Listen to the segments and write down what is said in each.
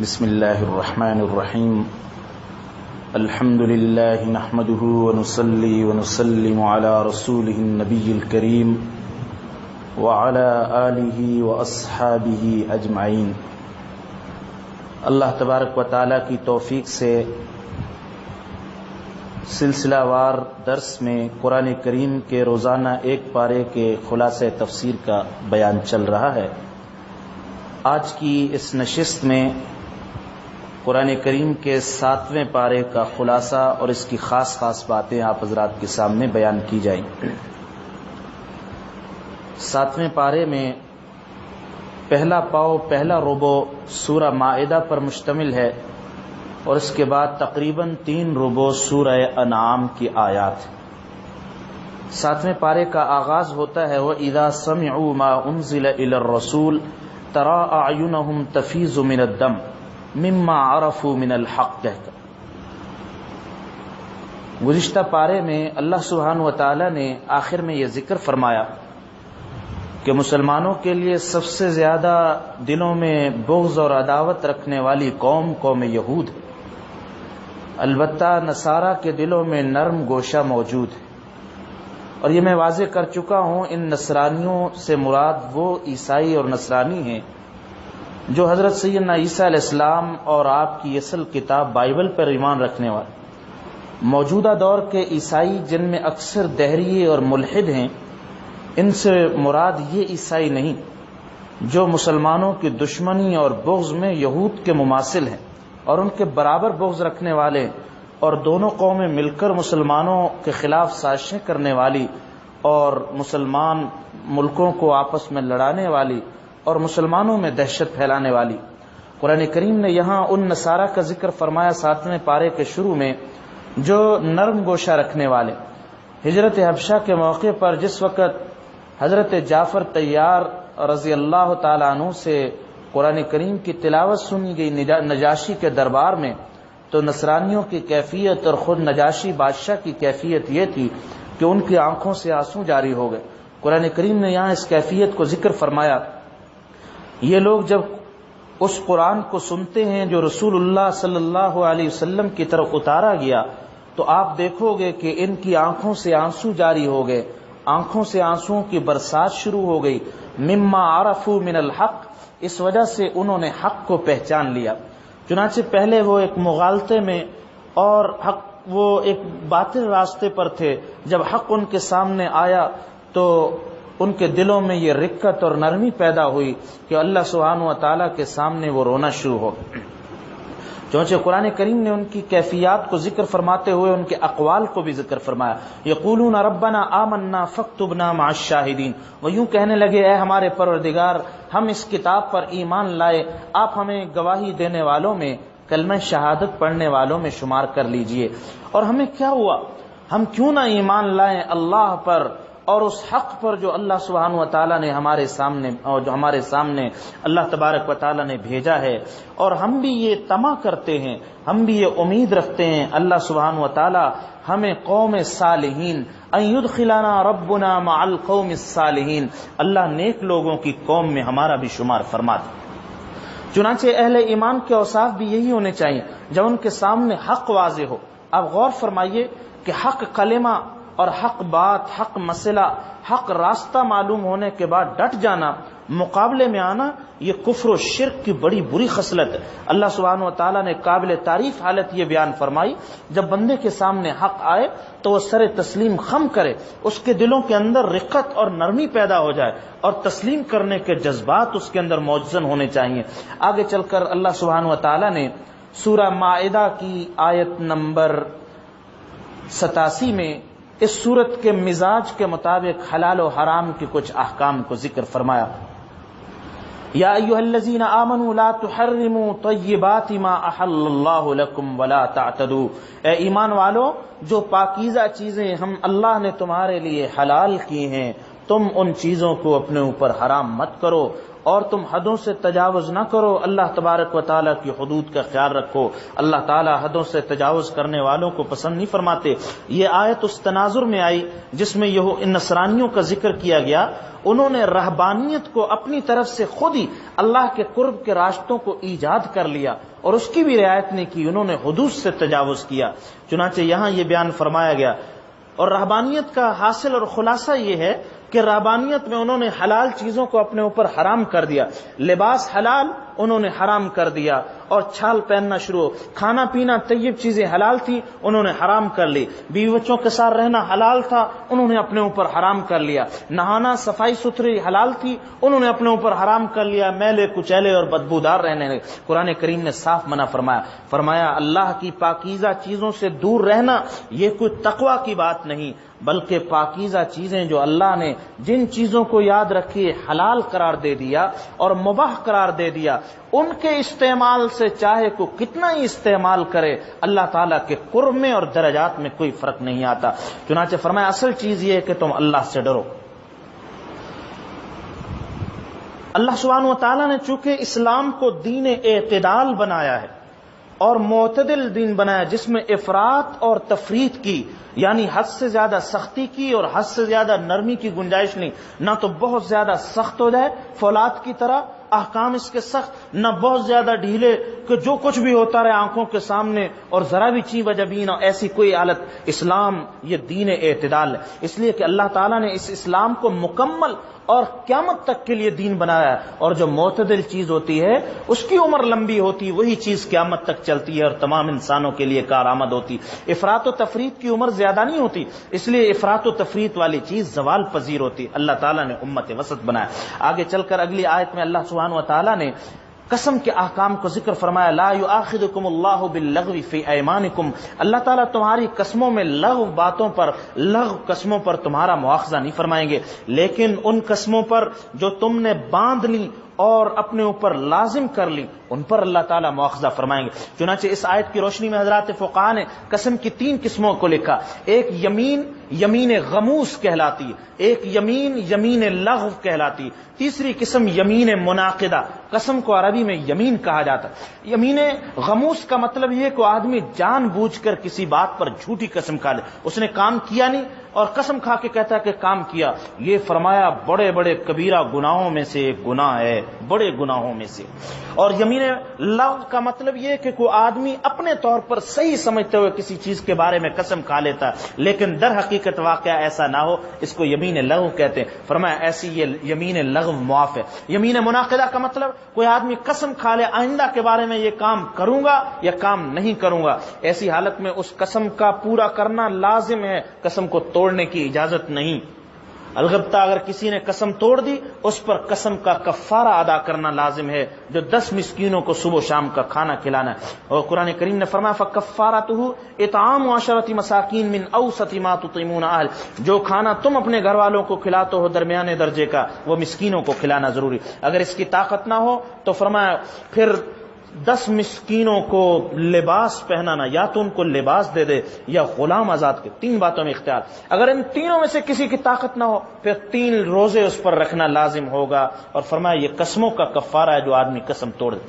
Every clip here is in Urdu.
بسم اللہ الرحمن الرحیم الحمد للہ نحمده ونصلی ونسلم علی رسوله النبی الکریم وعلی آلہ واصحابہ اجمعین۔ اللہ تبارک و تعالی کی توفیق سے سلسلہ وار درس میں قرآن کریم کے روزانہ ایک پارے کے خلاصہ تفسیر کا بیان چل رہا ہے۔ آج کی اس نشست میں قرآن کریم کے 7ویں پارے کا خلاصہ اور اس کی خاص باتیں آپ حضرات کے سامنے بیان کی جائیں۔ 7ویں پارے میں پہلا پاؤ پہلا ربع سورہ مائدہ پر مشتمل ہے اور اس کے بعد تقریباً 3 ربع سورہ انعام کی آیات۔ 7ویں پارے کا آغاز ہوتا ہے وَإِذَا سَمِعُوا مَا أُنزِلَ إِلَى الرَّسُولِ تَرَىٰ أَعْيُنَهُمْ تَفِيضُ مِنَ الدَّمْعِ مما عرفوا من الحق کہہ کر۔ گزشتہ پارے میں اللہ سبحانہ و تعالی نے آخر میں یہ ذکر فرمایا کہ مسلمانوں کے لیے سب سے زیادہ دلوں میں بغض اور عداوت رکھنے والی قوم یہود ہے، البتہ نصارہ کے دلوں میں نرم گوشہ موجود ہے۔ اور یہ میں واضح کر چکا ہوں، ان نصرانیوں سے مراد وہ عیسائی اور نصرانی ہیں جو حضرت سیدنا عیسیٰ علیہ السلام اور آپ کی اصل کتاب بائبل پر ایمان رکھنے والے۔ موجودہ دور کے عیسائی جن میں اکثر دہریے اور ملحد ہیں، ان سے مراد یہ عیسائی نہیں جو مسلمانوں کی دشمنی اور بغض میں یہود کے مماثل ہیں اور ان کے برابر بغض رکھنے والے اور دونوں قومیں مل کر مسلمانوں کے خلاف سازشیں کرنے والی اور مسلمان ملکوں کو آپس میں لڑانے والی اور مسلمانوں میں دہشت پھیلانے والی۔ قرآن کریم نے یہاں ان نصارہ کا ذکر فرمایا 7ویں پارے کے شروع میں جو نرم گوشہ رکھنے والے۔ ہجرت حبشہ کے موقع پر جس وقت حضرت جعفر طیار رضی اللہ تعالیٰ عنہ سے قرآن کریم کی تلاوت سنی گئی نجاشی کے دربار میں، تو نصرانیوں کی کیفیت اور خود نجاشی بادشاہ کی کیفیت یہ تھی کہ ان کی آنکھوں سے آنسو جاری ہو گئے۔ قرآن کریم نے یہاں اس کیفیت کو ذکر فرمایا۔ یہ لوگ جب اس قرآن کو سنتے ہیں جو رسول اللہ صلی اللہ علیہ وسلم کی طرف اتارا گیا، تو آپ دیکھو گے کہ ان کی آنکھوں سے آنسو جاری ہو گئے، آنکھوں سے آنسوؤں کی برسات شروع ہو گئی۔ مما عرفوا من الحق، اس وجہ سے انہوں نے حق کو پہچان لیا۔ چنانچہ پہلے وہ ایک مغالطے میں اور وہ ایک باطل راستے پر تھے، جب حق ان کے سامنے آیا تو ان کے دلوں میں یہ رقت اور نرمی پیدا ہوئی کہ اللہ سبحانہ و تعالیٰ کے سامنے وہ رونا شروع ہو۔ چونچہ قرآن کریم نے ان کی کیفیات کو ذکر فرماتے ہوئے ان کے اقوال کو بھی ذکر فرمایا۔ یقولون ربنا آمنا فاکتبنا مع الشاہدین، وہ یوں کہنے لگے اے ہمارے پروردگار، ہم اس کتاب پر ایمان لائے، آپ ہمیں گواہی دینے والوں میں، کلمہ شہادت پڑھنے والوں میں شمار کر لیجئے۔ اور ہمیں کیا ہوا، ہم کیوں نہ ایمان لائیں اللہ پر اور اس حق پر جو اللہ سبحانہ و تعالیٰ نے ہمارے سامنے اللہ تبارک و تعالیٰ نے بھیجا ہے۔ اور ہم بھی یہ طمع کرتے ہیں، ہم بھی یہ امید رکھتے ہیں اللہ سبحانہ و تعالیٰ ہمیں قوم صالحین ان یدخلنا ربنا مع القوم الصالحین، اللہ نیک لوگوں کی قوم میں ہمارا بھی شمار فرما دے۔ چنانچہ اہل ایمان کے اوصاف بھی یہی ہونے چاہیے جب ان کے سامنے حق واضح ہو۔ اب غور فرمائیے کہ حق کلمہ اور حق بات، حق مسئلہ، حق راستہ معلوم ہونے کے بعد ڈٹ جانا، مقابلے میں آنا، یہ کفر و شرک کی بڑی بری خصلت ہے۔ اللہ سبحانہ و تعالیٰ نے قابل تعریف حالت یہ بیان فرمائی، جب بندے کے سامنے حق آئے تو وہ سر تسلیم خم کرے، اس کے دلوں کے اندر رقت اور نرمی پیدا ہو جائے اور تسلیم کرنے کے جذبات اس کے اندر موجزن ہونے چاہیے۔ آگے چل کر اللہ سبحانہ و تعالیٰ نے سورہ مائدہ کی آیت نمبر 87 میں اس صورت کے مزاج کے مطابق حلال و حرام کے کچھ احکام کو ذکر فرمایا۔ یا ایھا الذین آمنوا لا تحرموا طیبات ما احل اللہ لکم ولا تعتدوا، اے ایمان والو جو پاکیزہ چیزیں ہم اللہ نے تمہارے لیے حلال کی ہیں تم ان چیزوں کو اپنے اوپر حرام مت کرو اور تم حدوں سے تجاوز نہ کرو، اللہ تبارک و تعالیٰ کی حدود کا خیال رکھو، اللہ تعالیٰ حدوں سے تجاوز کرنے والوں کو پسند نہیں فرماتے۔ یہ آیت اس تناظر میں آئی جس میں ان نصرانیوں کا ذکر کیا گیا، انہوں نے رہبانیت کو اپنی طرف سے خود ہی اللہ کے قرب کے راستوں کو ایجاد کر لیا اور اس کی بھی رعایت نہیں کی، انہوں نے حدود سے تجاوز کیا۔ چنانچہ یہاں یہ بیان فرمایا گیا، اور رہبانیت کا حاصل اور خلاصہ یہ ہے کہ رہبانیت میں انہوں نے حلال چیزوں کو اپنے اوپر حرام کر دیا، لباس حلال انہوں نے حرام کر دیا اور چھال پہننا شروع، کھانا پینا طیب چیزیں حلال تھی انہوں نے حرام کر لی، بیوی بچوں کے ساتھ رہنا حلال تھا انہوں نے اپنے اوپر حرام کر لیا، نہانا صفائی ستھری حلال تھی انہوں نے اپنے اوپر حرام کر لیا، میلے کچیلے اور بدبودار رہنے لگے۔ قرآن کریم نے صاف منع فرمایا اللہ کی پاکیزہ چیزوں سے دور رہنا یہ کوئی تقوی کی بات نہیں، بلکہ پاکیزہ چیزیں جو اللہ نے جن چیزوں کو یاد رکھیے حلال قرار دے دیا اور مباح قرار دے دیا، ان کے استعمال سے چاہے کو کتنا ہی استعمال کرے اللہ تعالیٰ کے قرب میں اور درجات میں کوئی فرق نہیں آتا۔ چنانچہ فرمایا اصل چیز یہ ہے کہ تم اللہ سے ڈرو۔ اللہ سبحانہ و تعالیٰ نے چونکہ اسلام کو دین اعتدال بنایا ہے اور معتدل دین بنایا جس میں افراط اور تفریط کی، یعنی حد سے زیادہ سختی کی اور حد سے زیادہ نرمی کی گنجائش نہیں، نہ تو بہت زیادہ سخت ہو جائے فولاد کی طرح احکام اس کے سخت، نہ بہت زیادہ ڈھیلے کہ جو کچھ بھی ہوتا رہے آنکھوں کے سامنے اور ذرا بھی چی بجبی نہ، ایسی کوئی حالت۔ اسلام یہ دین اعتدال ہے، اس لیے کہ اللہ تعالیٰ نے اس اسلام کو مکمل اور قیامت تک کے لیے دین بنایا ہے، اور جو معتدل چیز ہوتی ہے اس کی عمر لمبی ہوتی، وہی چیز قیامت تک چلتی ہے اور تمام انسانوں کے لیے کارآمد ہوتی۔ افراط و تفریط کی عمر زیادہ نہیں ہوتی، اس لیے افراط و تفریط والی چیز زوال پذیر ہوتی۔ اللہ تعالیٰ نے امت وسط بنایا۔ آگے چل کر اگلی آیت میں اللہ سبحانہ و تعالیٰ نے قسم کے احکام کو ذکر فرمایا، لا یؤاخذکم اللہ باللغو فی ایمانکم، اللہ تعالیٰ تمہاری قسموں میں لغو باتوں پر، لغو قسموں پر تمہارا مواخذہ نہیں فرمائیں گے، لیکن ان قسموں پر جو تم نے باندھ لی اور اپنے اوپر لازم کر لی ان پر اللہ تعالیٰ مواخذہ فرمائیں گے۔ چنانچہ اس آیت کی روشنی میں حضرات فقہاء نے قسم کی 3 قسموں کو لکھا، ایک یمین یمین غموس کہلاتی ہے، ایک یمین یمین لغو کہلاتی ہے، تیسری قسم یمین منعقدہ، قسم کو عربی میں یمین کہا جاتا ہے۔ یمین غموس کا مطلب یہ کہ آدمی جان بوجھ کر کسی بات پر جھوٹی قسم کھا لے، اس نے کام کیا نہیں اور قسم کھا کے کہتا ہے کہ کام کیا، یہ فرمایا بڑے بڑے کبیرہ گناہوں میں سے ایک گناہ ہے، بڑے گناہوں میں سے۔ اور یمین لغو کا مطلب یہ کہ کوئی آدمی اپنے طور پر صحیح سمجھتے ہوئے کسی چیز کے بارے میں قسم کھا لیتا ہے لیکن در حقیقت واقعہ ایسا نہ ہو، اس کو یمین لغو کہتے ہیں۔ فرمایا ایسی یہ یمین لغو معاف ہے۔ یمین منعقدہ کا مطلب کوئی آدمی قسم کھا لے آئندہ کے بارے میں یہ کام کروں گا یا کام نہیں کروں گا، ایسی حالت میں اس قسم کا پورا کرنا لازم ہے، قسم کو توڑنے کی اجازت نہیں۔ البتہ اگر کسی نے قسم توڑ دی اس پر قسم کا کفارہ ادا کرنا لازم ہے، جو 10 مسکینوں کو صبح و شام کا کھانا کھلانا ہے۔ اور قرآن کریم نے فرمایا فَكَفَّارَتُهُ اطعام 10 مساکین من اوسط ما تطعمون اہل، جو کھانا تم اپنے گھر والوں کو کھلاتے ہو درمیانے درجے کا وہ مسکینوں کو کھلانا ضروری۔ اگر اس کی طاقت نہ ہو تو فرمایا پھر 10 مسکینوں کو لباس پہنانا، یا تو ان کو لباس دے دے یا غلام آزاد کے، 3 باتوں میں اختیار۔ اگر ان تینوں میں سے کسی کی طاقت نہ ہو پھر 3 روزے اس پر رکھنا لازم ہوگا۔ اور فرمایا یہ قسموں کا کفارہ ہے جو آدمی قسم توڑ دے۔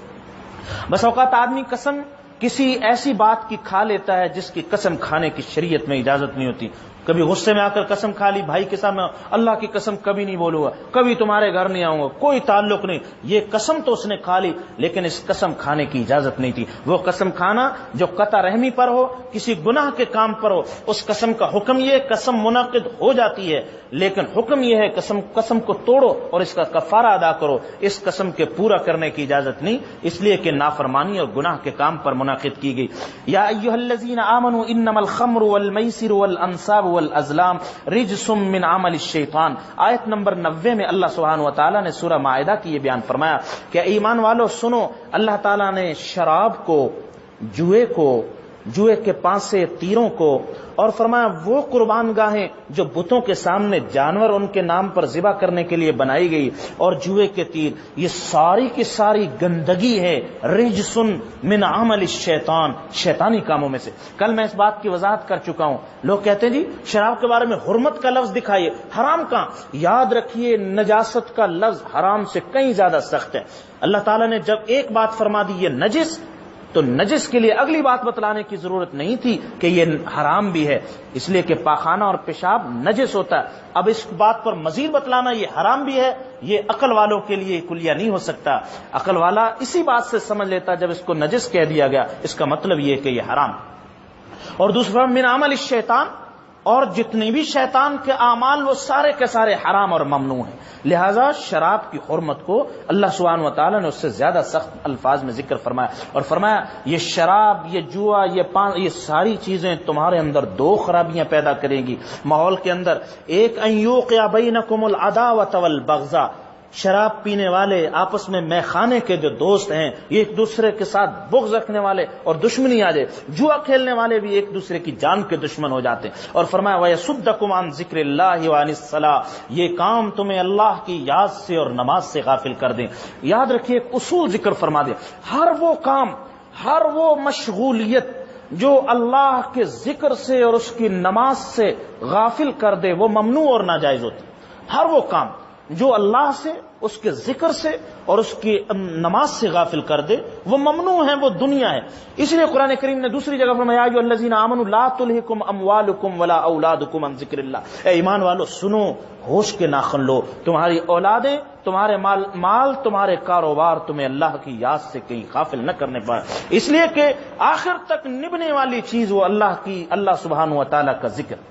بس اوقات آدمی قسم کسی ایسی بات کی کھا لیتا ہے جس کی قسم کھانے کی شریعت میں اجازت نہیں ہوتی، کبھی غصے میں آ کر قسم کھا لی بھائی کے سامنے، اللہ کی قسم کبھی نہیں بولوں گا، کبھی تمہارے گھر نہیں آؤں گا، کوئی تعلق نہیں، یہ قسم تو اس نے کھا لی لیکن اس قسم کھانے کی اجازت نہیں تھی۔ وہ قسم کھانا جو قطع رحمی پر ہو، کسی گناہ کے کام پر ہو، اس قسم کا حکم یہ قسم منعقد ہو جاتی ہے، لیکن حکم یہ ہے قسم کو توڑو اور اس کا کفارہ ادا کرو، اس قسم کے پورا کرنے کی اجازت نہیں، اس لیے کہ نافرمانی اور گناہ کے کام پر منعقد کی گئی۔ یا ایھا الذین آمنوا انما الخمر والمیسر والانصاب والازلام رجس من عمل الشیطان، آیت نمبر 90 میں اللہ سبحانہ وتعالی نے سورہ مائدہ کی یہ بیان فرمایا کہ ایمان والو سنو، اللہ تعالیٰ نے شراب کو، جوئے کو جوئے کے پانسے تیروں کو، اور فرمایا وہ قربان گاہیں جو بتوں کے سامنے جانور ان کے نام پر ذبح کرنے کے لیے بنائی گئی، اور جوئے کے تیر، یہ ساری کی ساری گندگی ہے، رجس من عمل الشیطان، شیطانی کاموں میں سے۔ کل میں اس بات کی وضاحت کر چکا ہوں، لوگ کہتے ہیں جی شراب کے بارے میں حرمت کا لفظ دکھائیے، حرام کہاں؟ یاد رکھیے نجاست کا لفظ حرام سے کہیں زیادہ سخت ہے۔ اللہ تعالیٰ نے جب ایک بات فرما دی یہ نجس، تو نجس کے لیے اگلی بات بتلانے کی ضرورت نہیں تھی کہ یہ حرام بھی ہے، اس لیے کہ پاخانہ اور پیشاب نجس ہوتا ہے۔ اب اس بات پر مزید بتلانا یہ حرام بھی ہے، یہ عقل والوں کے لیے کلیہ نہیں ہو سکتا۔ عقل والا اسی بات سے سمجھ لیتا جب اس کو نجس کہہ دیا گیا، اس کا مطلب یہ کہ یہ حرام۔ اور دوسرا من عمل الشیطان، اور جتنے بھی شیطان کے اعمال وہ سارے کے سارے حرام اور ممنوع ہیں، لہذا شراب کی حرمت کو اللہ سبحانہ و تعالیٰ نے اس سے زیادہ سخت الفاظ میں ذکر فرمایا، اور فرمایا یہ شراب، یہ جوا، یہ ساری چیزیں تمہارے اندر دو خرابیاں پیدا کریں گی ماحول کے اندر۔ ایک ان یوقع بینکم العداوۃ والبغضاء، شراب پینے والے آپس میں میخانے کے جو دوست ہیں یہ ایک دوسرے کے ساتھ بغض رکھنے والے اور دشمنی آ جائے، جوا کھیلنے والے بھی ایک دوسرے کی جان کے دشمن ہو جاتے ہیں۔ اور فرمایا وَيَصُدَّكُمْ عَنْ ذِكْرِ اللَّهِ وَعَنِ الصَّلَاةِ، یہ کام تمہیں اللہ کی یاد سے اور نماز سے غافل کر دیں۔ یاد رکھیے ایک اصول ذکر فرما دیں، ہر وہ کام، ہر وہ مشغولیت جو اللہ کے ذکر سے اور اس کی نماز سے غافل کر دے وہ ممنوع اور ناجائز ہوتی۔ ہر وہ کام جو اللہ سے، اس کے ذکر سے اور اس کی نماز سے غافل کر دے وہ ممنوع ہے، وہ دنیا ہے۔ اس لیے قرآن کریم نے دوسری جگہ فرمایا یا ایھا الذین آمنوا لا تلھکم اموالکم ولا اولادکم عن ذکر اللہ، اے ایمان والو سنو، ہوش کے ناخن لو، تمہاری اولادیں، تمہارے مال، تمہارے کاروبار تمہیں اللہ کی یاد سے کہیں غافل نہ کرنے پائے، اس لیے کہ آخر تک نبھنے والی چیز وہ اللہ سبحانہ و تعالیٰ کا ذکر۔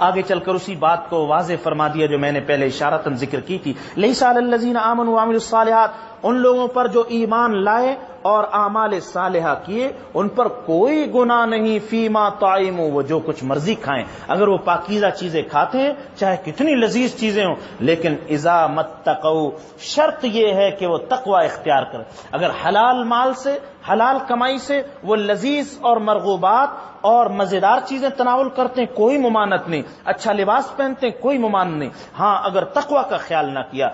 آگے چل کر اسی بات کو واضح فرما دیا جو میں نے پہلے اشارتاً ذکر کی تھی، لیس علی الذین آمنوا وعملوا الصالحات، ان لوگوں پر جو ایمان لائے اور اعمال صالحہ کیے ان پر کوئی گناہ نہیں، فیما طعموا، وہ جو کچھ مرضی کھائیں، اگر وہ پاکیزہ چیزیں کھاتے ہیں چاہے کتنی لذیذ چیزیں ہوں، لیکن اذا متقوا، شرط یہ ہے کہ وہ تقوی اختیار کریں۔ اگر حلال مال سے، حلال کمائی سے وہ لذیذ اور مرغوبات اور مزیدار چیزیں تناول کرتے ہیں کوئی ممانعت نہیں، اچھا لباس پہنتے ہیں کوئی ممانعت نہیں، ہاں اگر تقوی کا خیال نہ کیا،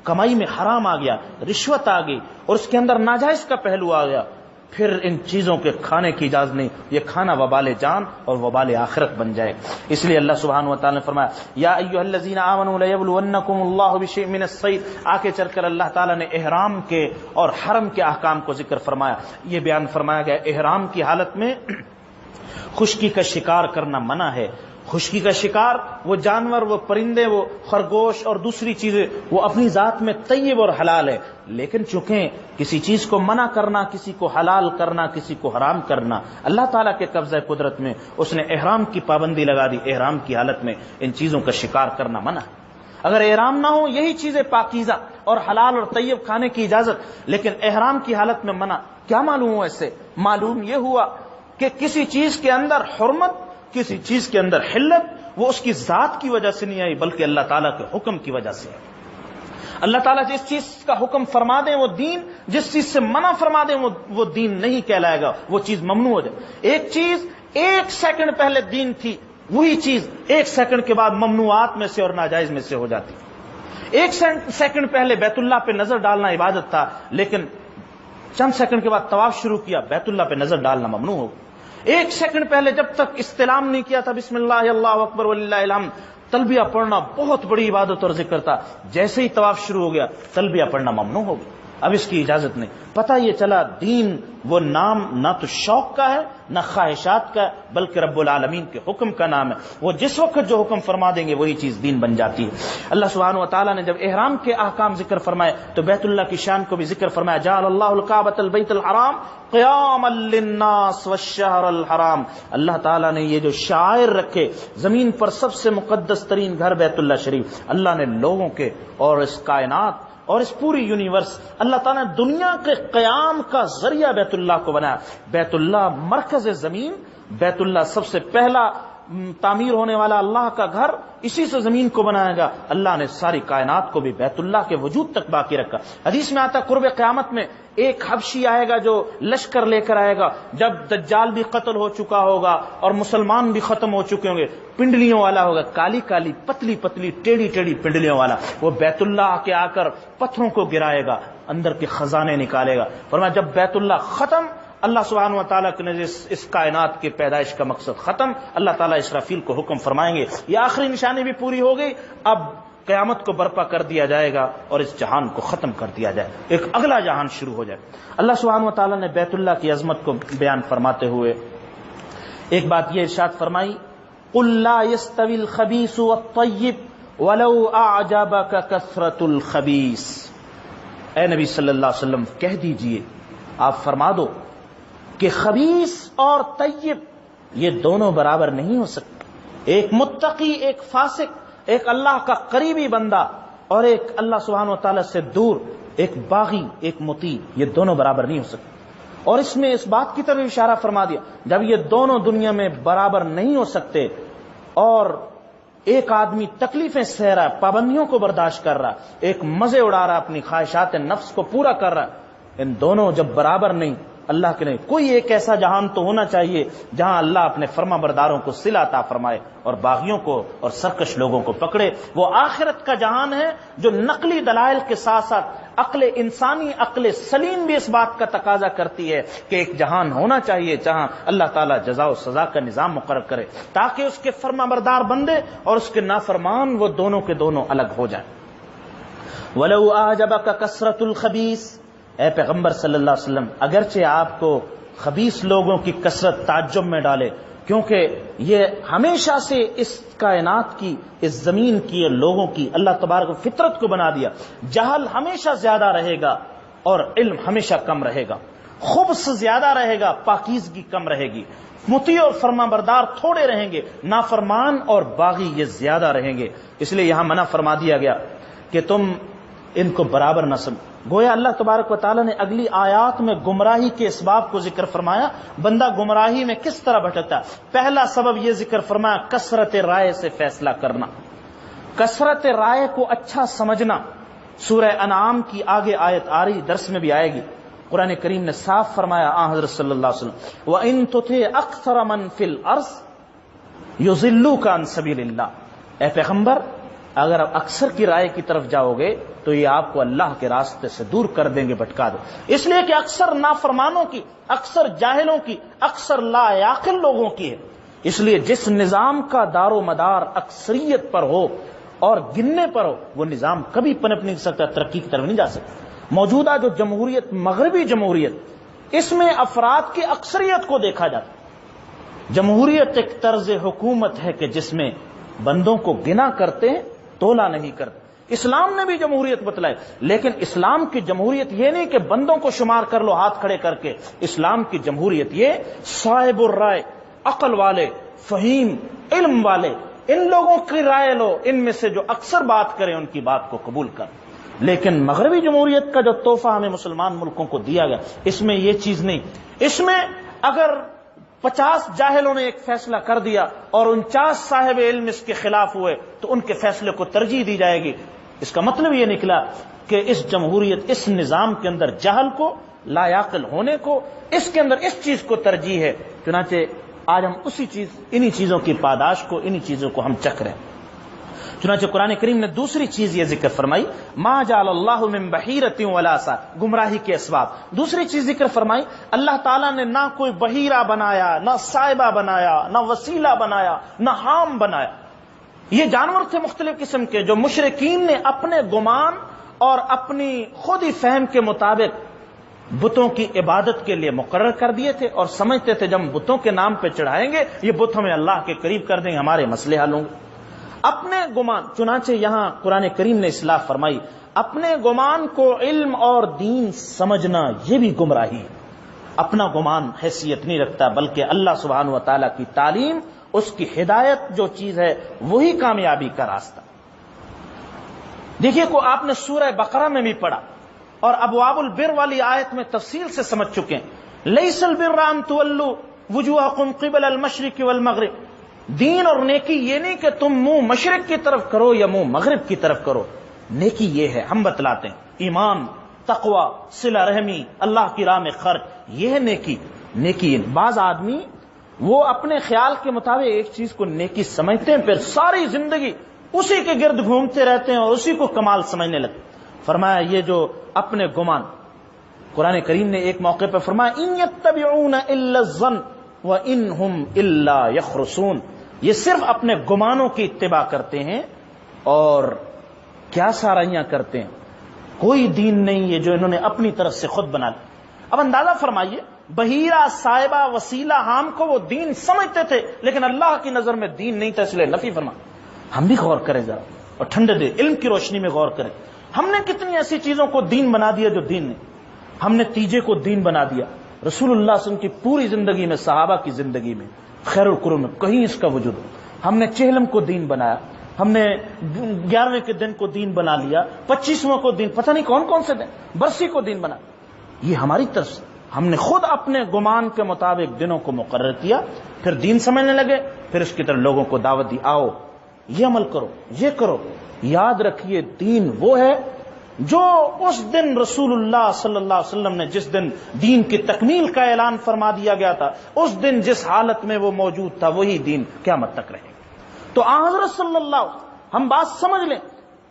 کمائی میں حرام آ گیا، رشوت آ گئی اور اس کے اندر ناجائز کا پہلو آ گیا، پھر ان چیزوں کے کھانے کی اجازت نہیں، یہ کھانا وبال جان اور وبال آخرت بن جائے۔ اس لیے اللہ سبحانہ و تعالی نے فرمایا یا ایھا الذین آمنوا لیبلونکم اللہ بشیء من الصید، آگے چل کر اللہ تعالی نے احرام کے اور حرم کے احکام کو ذکر فرمایا۔ یہ بیان فرمایا گیا احرام کی حالت میں خشکی کا شکار کرنا منع ہے۔ خشکی کا شکار وہ جانور، وہ پرندے، وہ خرگوش اور دوسری چیزیں وہ اپنی ذات میں طیب اور حلال ہے، لیکن چونکہ کسی چیز کو منع کرنا، کسی کو حلال کرنا، کسی کو حرام کرنا اللہ تعالیٰ کے قبضہ قدرت میں اس نے احرام کی پابندی لگا دی، احرام کی حالت میں ان چیزوں کا شکار کرنا منع ہے۔ اگر احرام نہ ہو یہی چیزیں پاکیزہ اور حلال اور طیب کھانے کی اجازت، لیکن احرام کی حالت میں منع، کیا معلوم ہوا اس سے؟ معلوم یہ ہوا کہ کسی چیز کے اندر حرمت، کسی چیز کے اندر حلت وہ اس کی ذات کی وجہ سے نہیں آئی بلکہ اللہ تعالیٰ کے حکم کی وجہ سے ہے۔ اللہ تعالیٰ جس چیز کا حکم فرما دیں وہ دین، جس چیز سے منع فرما دیں وہ دین نہیں کہلائے گا، وہ چیز ممنوع ہو جائے۔ ایک چیز ایک سیکنڈ پہلے دین تھی، وہی چیز ایک سیکنڈ کے بعد ممنوعات میں سے اور ناجائز میں سے ہو جاتی۔ ایک سیکنڈ پہلے بیت اللہ پہ نظر ڈالنا عبادت تھا، لیکن چند سیکنڈ کے بعد طواف شروع کیا، بیت اللہ پہ نظر ڈالنا ممنوع ہو۔ ایک سیکنڈ پہلے جب تک استلام نہیں کیا تھا بسم اللہ اللہ اکبر وللہ الحمد، تلبیہ پڑھنا بہت بڑی عبادت اور ذکر تھا، جیسے ہی طواف شروع ہو گیا تلبیہ پڑھنا ممنوع ہو گیا، اب اس کی اجازت نہیں۔ پتہ یہ چلا دین وہ نام نہ تو شوق کا ہے نہ خواہشات کا ہے بلکہ رب العالمین کے حکم کا نام ہے، وہ جس وقت جو حکم فرما دیں گے وہی چیز دین بن جاتی ہے۔ اللہ سبحانہ و تعالیٰ نے جب احرام کے احکام ذکر فرمائے تو بیت اللہ کی شان کو بھی ذکر فرمایا، جعل اللہ الکعبۃ البیت الحرام قیاما للناس والشہر الحرام، اللہ تعالیٰ نے یہ جو شعائر رکھے، زمین پر سب سے مقدس ترین گھر بیت اللہ شریف، اللہ نے لوگوں کے اور اس کائنات اور اس پوری یونیورس، اللہ تعالیٰ نے دنیا کے قیام کا ذریعہ بیت اللہ کو بنایا۔ بیت اللہ مرکز زمین، بیت اللہ سب سے پہلا تعمیر ہونے والا اللہ کا گھر، اسی سے زمین کو بنائے گا۔ اللہ نے ساری کائنات کو بھی بیت اللہ کے وجود تک باقی رکھا۔ حدیث میں آتا قرب قیامت میں ایک حبشی آئے گا جو لشکر لے کر آئے گا، جب دجال بھی قتل ہو چکا ہوگا اور مسلمان بھی ختم ہو چکے ہوں گے، پنڈلیوں والا ہوگا، کالی کالی پتلی پتلی ٹیڑھی ٹیڑھی پنڈلیوں والا، وہ بیت اللہ کے آ کر پتھروں کو گرائے گا، اندر کے خزانے نکالے گا۔ فرمایا جب بیت اللہ ختم، اللہ سبحانہ و تعالیٰ کے نزدیک اس کائنات کی پیدائش کا مقصد ختم، اللہ تعالیٰ اسرافیل کو حکم فرمائیں گے یہ آخری نشانی بھی پوری ہو گئی، اب قیامت کو برپا کر دیا جائے گا اور اس جہان کو ختم کر دیا جائے، ایک اگلا جہان شروع ہو جائے۔ اللہ سبحانہ و تعالیٰ نے بیت اللہ کی عظمت کو بیان فرماتے ہوئے ایک بات یہ ارشاد فرمائی، قُلْ لَا يَسْتَوِي الْخَبِيثُ وَالطَّيِّبُ وَلَوْ أَعْجَبَكَ كَثْرَةُ الْخَبِيثِ۔ اے نبی صلی اللہ علیہ وسلم کہہ دیجئے، آپ فرما دو کہ خبیث اور طیب یہ دونوں برابر نہیں ہو سکتے، ایک متقی ایک فاسق، ایک اللہ کا قریبی بندہ اور ایک اللہ سبحانہ و تعالیٰ سے دور، ایک باغی ایک مطیع، یہ دونوں برابر نہیں ہو سکتے۔ اور اس میں اس بات کی طرف اشارہ فرما دیا جب یہ دونوں دنیا میں برابر نہیں ہو سکتے اور ایک آدمی تکلیفیں سہ رہا ہے، پابندیوں کو برداشت کر رہا ہے، ایک مزے اڑا رہا ہے، اپنی خواہشات نفس کو پورا کر رہا ہے، ان دونوں جب برابر نہیں اللہ کے نہیں، کوئی ایک ایسا جہان تو ہونا چاہیے جہاں اللہ اپنے فرما برداروں کو صلہ عطا فرمائے اور باغیوں کو اور سرکش لوگوں کو پکڑے۔ وہ آخرت کا جہان ہے جو نقلی دلائل کے ساتھ ساتھ عقل انسانی، عقل سلیم بھی اس بات کا تقاضا کرتی ہے کہ ایک جہان ہونا چاہیے جہاں اللہ تعالیٰ جزا و سزا کا نظام مقرر کرے تاکہ اس کے فرما بردار بندے اور اس کے نافرمان وہ دونوں کے دونوں الگ ہو جائیں۔ وَلَوْ أَعْجَبَكَ كَثْرَةُ الْخَبِيثِ، اے پیغمبر صلی اللہ علیہ وسلم اگرچہ آپ کو خبیث لوگوں کی کثرت تعجب میں ڈالے، کیونکہ یہ ہمیشہ سے اس کائنات کی، اس زمین کی، لوگوں کی اللہ تبارک و فطرت کو بنا دیا، جہل ہمیشہ زیادہ رہے گا اور علم ہمیشہ کم رہے گا، خبث زیادہ رہے گا، پاکیزگی کم رہے گی، مطیع اور فرما بردار تھوڑے رہیں گے، نافرمان اور باغی یہ زیادہ رہیں گے۔ اس لیے یہاں منع فرما دیا گیا کہ تم ان کو برابر نہ سمجھو۔ گویا اللہ تبارک و تعالیٰ نے اگلی آیات میں گمراہی کے اسباب کو ذکر فرمایا، بندہ گمراہی میں کس طرح بھٹکتا ہے۔ پہلا سبب یہ ذکر فرمایا کثرت رائے سے فیصلہ کرنا، کثرت رائے کو اچھا سمجھنا۔ سورہ انعام کی آگے آیت آ رہی، درس میں بھی آئے گی، قرآن کریم نے صاف فرمایا حضرت صلی اللہ علیہ وسلم وَإِن تُطِعْ أَكْثَرَ مَن فِي الْأَرْضِ يُضِلُّوكَ عَن سَبِيلِ اللَّهِ، اے پیغمبر اگر آپ اکثر کی رائے کی طرف جاؤ گے تو یہ آپ کو اللہ کے راستے سے دور کر دیں گے، بھٹکا دو، اس لیے کہ اکثر نافرمانوں کی، اکثر جاہلوں کی، اکثر لا عاقل لوگوں کی ہے۔ اس لیے جس نظام کا دار و مدار اکثریت پر ہو اور گننے پر ہو وہ نظام کبھی پنپ نہیں سکتا، ترقی کی طرف نہیں جا سکتا۔ موجودہ جو جمہوریت، مغربی جمہوریت، اس میں افراد کی اکثریت کو دیکھا جاتا۔ جمہوریت ایک طرز حکومت ہے کہ جس میں بندوں کو گنا کرتے ہیں، تولا نہیں کرتے۔ اسلام نے بھی جمہوریت بتلائی، لیکن اسلام کی جمہوریت یہ نہیں کہ بندوں کو شمار کر لو ہاتھ کھڑے کر کے، اسلام کی جمہوریت یہ صاحب الرائے، عقل والے، فہیم، علم والے، ان لوگوں کی رائے لو، ان میں سے جو اکثر بات کریں ان کی بات کو قبول کر۔ لیکن مغربی جمہوریت کا جو تحفہ ہمیں مسلمان ملکوں کو دیا گیا اس میں یہ چیز نہیں، اس میں اگر 50 جاہلوں نے ایک فیصلہ کر دیا اور 49 صاحب علم اس کے خلاف ہوئے تو ان کے فیصلے کو ترجیح دی جائے گی۔ اس کا مطلب یہ نکلا کہ اس جمہوریت، اس نظام کے اندر جہل کو، لا عاقل ہونے کو، اس کے اندر اس چیز کو ترجیح ہے۔ چنانچہ آج ہم انہی چیزوں کی پاداش کو، انہی چیزوں کو ہم چکھ رہے ہیں۔ چنانچہ قرآن کریم نے دوسری چیز یہ ذکر فرمائی، ما جعل اللہ من بحیرۃ ولا سا، گمراہی کے اسباب۔ دوسری چیز ذکر فرمائی، اللہ تعالیٰ نے نہ کوئی بحیرہ بنایا، نہ سائبہ بنایا، نہ وسیلہ بنایا، نہ حام بنایا۔ یہ جانور تھے مختلف قسم کے جو مشرکین نے اپنے گمان اور اپنی خود ہی فہم کے مطابق بتوں کی عبادت کے لیے مقرر کر دیے تھے اور سمجھتے تھے جب ہم بتوں کے نام پہ چڑھائیں گے یہ بت ہمیں اللہ کے قریب کر دیں گے، ہمارے مسئلے حل ہوں گے۔ اپنے گمان، چنانچہ یہاں قرآن کریم نے اصلاح فرمائی، اپنے گمان کو علم اور دین سمجھنا یہ بھی گمراہی ہے۔ اپنا گمان حیثیت نہیں رکھتا بلکہ اللہ سبحانہ و تعالیٰ کی تعلیم، اس کی ہدایت جو چیز ہے وہی کامیابی کا راستہ۔ دیکھیے کو آپ نے سورہ بقرہ میں بھی پڑھا اور ابواب البر والی آیت میں تفصیل سے سمجھ چکے ہیں، لیس البر ان تولوا وجوہکم قبل المشرق والمغرب، دین اور نیکی یہ نہیں کہ تم منہ مشرق کی طرف کرو یا منہ مغرب کی طرف کرو. نیکی یہ ہے، ہم بتلاتے ہیں، ایمان، تقوی، صلہ رحمی، اللہ کی راہ میں خرچ، یہ ہے نیکی. نیکی بعض آدمی وہ اپنے خیال کے مطابق ایک چیز کو نیکی سمجھتے ہیں، پھر ساری زندگی اسی کے گرد گھومتے رہتے ہیں اور اسی کو کمال سمجھنے لگتے. فرمایا یہ جو اپنے گمان، قرآن کریم نے ایک موقع پہ فرمایا ان یتبعون الا الظن وان هم الا یخرصون، یہ صرف اپنے گمانوں کی اتباع کرتے ہیں اور کیا سارائیاں کرتے ہیں، کوئی دین نہیں ہے جو انہوں نے اپنی طرف سے خود بنا لیا. اب اندازہ فرمائیے، بحیرہ، صاحبہ، وسیلہ، ہم کو وہ دین سمجھتے تھے لیکن اللہ کی نظر میں دین نہیں تھا، اس لیے نفی فرما. ہم بھی غور کریں ذرا اور ٹھنڈے دل علم کی روشنی میں غور کریں. ہم نے کتنی ایسی چیزوں کو دین بنا دیا جو دین نہیں. ہم نے تیجے کو دین بنا دیا. رسول اللہ صلی اللہ علیہ وسلم کی پوری زندگی میں، صحابہ کی زندگی میں، خیر القرون میں کہیں اس کا وجود ہو. ہم نے چہلم کو دین بنایا، ہم نے 11ویں کے دن کو دین بنا لیا، 25واں کو دین، پتہ نہیں کون کون سے دن، برسی کو دین بنا. یہ ہماری طرف سے ہم نے خود اپنے گمان کے مطابق دنوں کو مقرر کیا، پھر دین سمجھنے لگے، پھر اس کی طرف لوگوں کو دعوت دی، آؤ یہ عمل کرو، یہ کرو. یاد رکھیے دین وہ ہے جو اس دن رسول اللہ صلی اللہ علیہ وسلم نے جس دن دین کی تکمیل کا اعلان فرما دیا گیا تھا، اس دن جس حالت میں وہ موجود تھا وہی دین قیامت تک رہے. تو حضرت صلی اللہ علیہ وسلم، ہم بات سمجھ لیں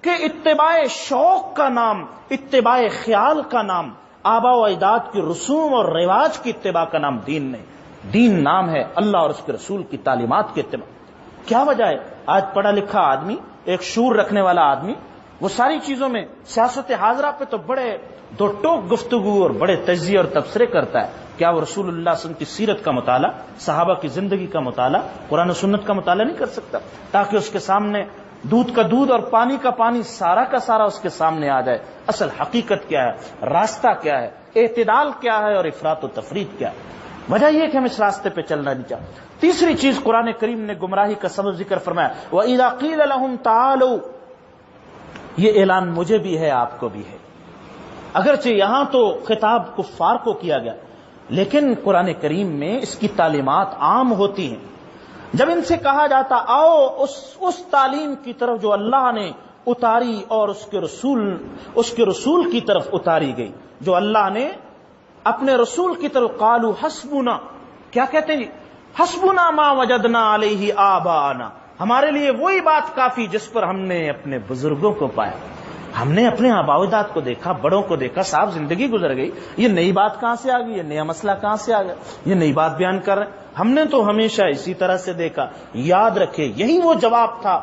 کہ اتباع شوق کا نام، اتباع خیال کا نام، آبا و اجداد کی رسوم اور رواج کی اتباع کا نام دین نہیں. دین نام ہے اللہ اور اس کے رسول کی تعلیمات کی اتباع. کیا وجہ ہے؟ آج پڑھا لکھا آدمی، ایک شعور رکھنے والا آدمی، وہ ساری چیزوں میں سیاست حاضرہ پہ تو بڑے دو ٹوک گفتگو اور بڑے تجزیے اور تبصرے کرتا ہے. کیا وہ رسول اللہ صلی اللہ علیہ وسلم کی سیرت کا مطالعہ، صحابہ کی زندگی کا مطالعہ، قرآن و سنت کا مطالعہ نہیں کر سکتا تاکہ اس کے سامنے دودھ کا دودھ اور پانی کا پانی سارا کا سارا اس کے سامنے آ جائے؟ اصل حقیقت کیا ہے، راستہ کیا ہے، اعتدال کیا ہے اور افراط و تفریط کیا ہے. وجہ یہ کہ ہم اس راستے پہ چلنا نہیں چاہتے. تیسری چیز قرآن کریم نے گمراہی کا سبب ذکر فرمایا، وَإِذَا قِيلَ لَهُمْ تَعَالَوْا، یہ اعلان مجھے بھی ہے، آپ کو بھی ہے. اگرچہ یہاں تو خطاب کفار کو کیا گیا لیکن قرآن کریم میں اس کی تعلیمات عام ہوتی ہیں. جب ان سے کہا جاتا آؤ اس تعلیم کی طرف جو اللہ نے اتاری اور اس کے رسول کی طرف اتاری گئی، جو اللہ نے اپنے رسول کی طرف، قالوا حسبنا، کیا کہتے ہیں جی؟ حسبنا ما وجدنا علیہ آباءنا، ہمارے لیے وہی بات کافی جس پر ہم نے اپنے بزرگوں کو پایا. ہم نے اپنے آباء و اجداد کو دیکھا، بڑوں کو دیکھا، صاحب زندگی گزر گئی، یہ نئی بات کہاں سے آ گئی، یہ نیا مسئلہ کہاں سے آ گیا، یہ نئی بات بیان کر رہے ہیں، ہم نے تو ہمیشہ اسی طرح سے دیکھا. یاد رکھے یہی وہ جواب تھا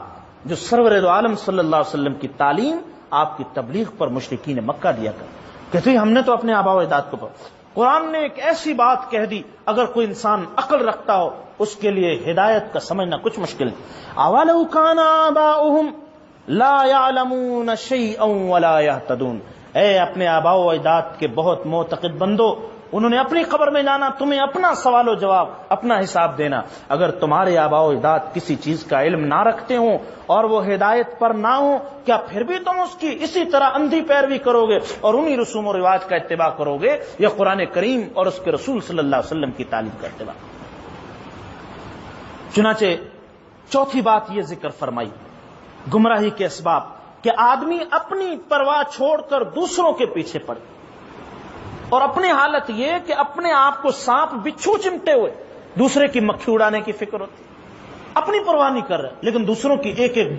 جو سرور دو عالم صلی اللہ علیہ وسلم کی تعلیم، آپ کی تبلیغ پر مشرکین مکہ دیا کر، کہتے ہیں ہم نے تو اپنے آباء و اجداد کو پڑھا. قرآن نے ایک ایسی بات کہہ دی، اگر کوئی انسان عقل رکھتا ہو اس کے لیے ہدایت کا سمجھنا کچھ مشکل نہیں. اولو کان آباؤہم لا يعلمون شيئا ولا يهتدون، اے اپنے آباء و اجداد کے بہت معتقد بندو، انہوں نے اپنی قبر میں جانا، تمہیں اپنا سوال و جواب، اپنا حساب دینا. اگر تمہارے آباء و اجداد کسی چیز کا علم نہ رکھتے ہوں اور وہ ہدایت پر نہ ہوں، کیا پھر بھی تم اس کی اسی طرح اندھی پیروی کرو گے اور انہی رسوم و رواج کا اتباع کرو گے، یا قرآن کریم اور اس کے رسول صلی اللہ علیہ وسلم کی تعلیم کا اتباع؟ چنانچہ چوتھی بات یہ ذکر فرمائی گمراہی کے اسباب، کہ آدمی اپنی پرواہ چھوڑ کر دوسروں کے پیچھے پڑے، اور اپنی حالت یہ کہ اپنے آپ کو سانپ بچھو چمٹے ہوئے دوسرے کی مکھی اڑانے کی فکر ہوتی، اپنی پرواہ نہیں کر رہا لیکن دوسروں کی ایک ایک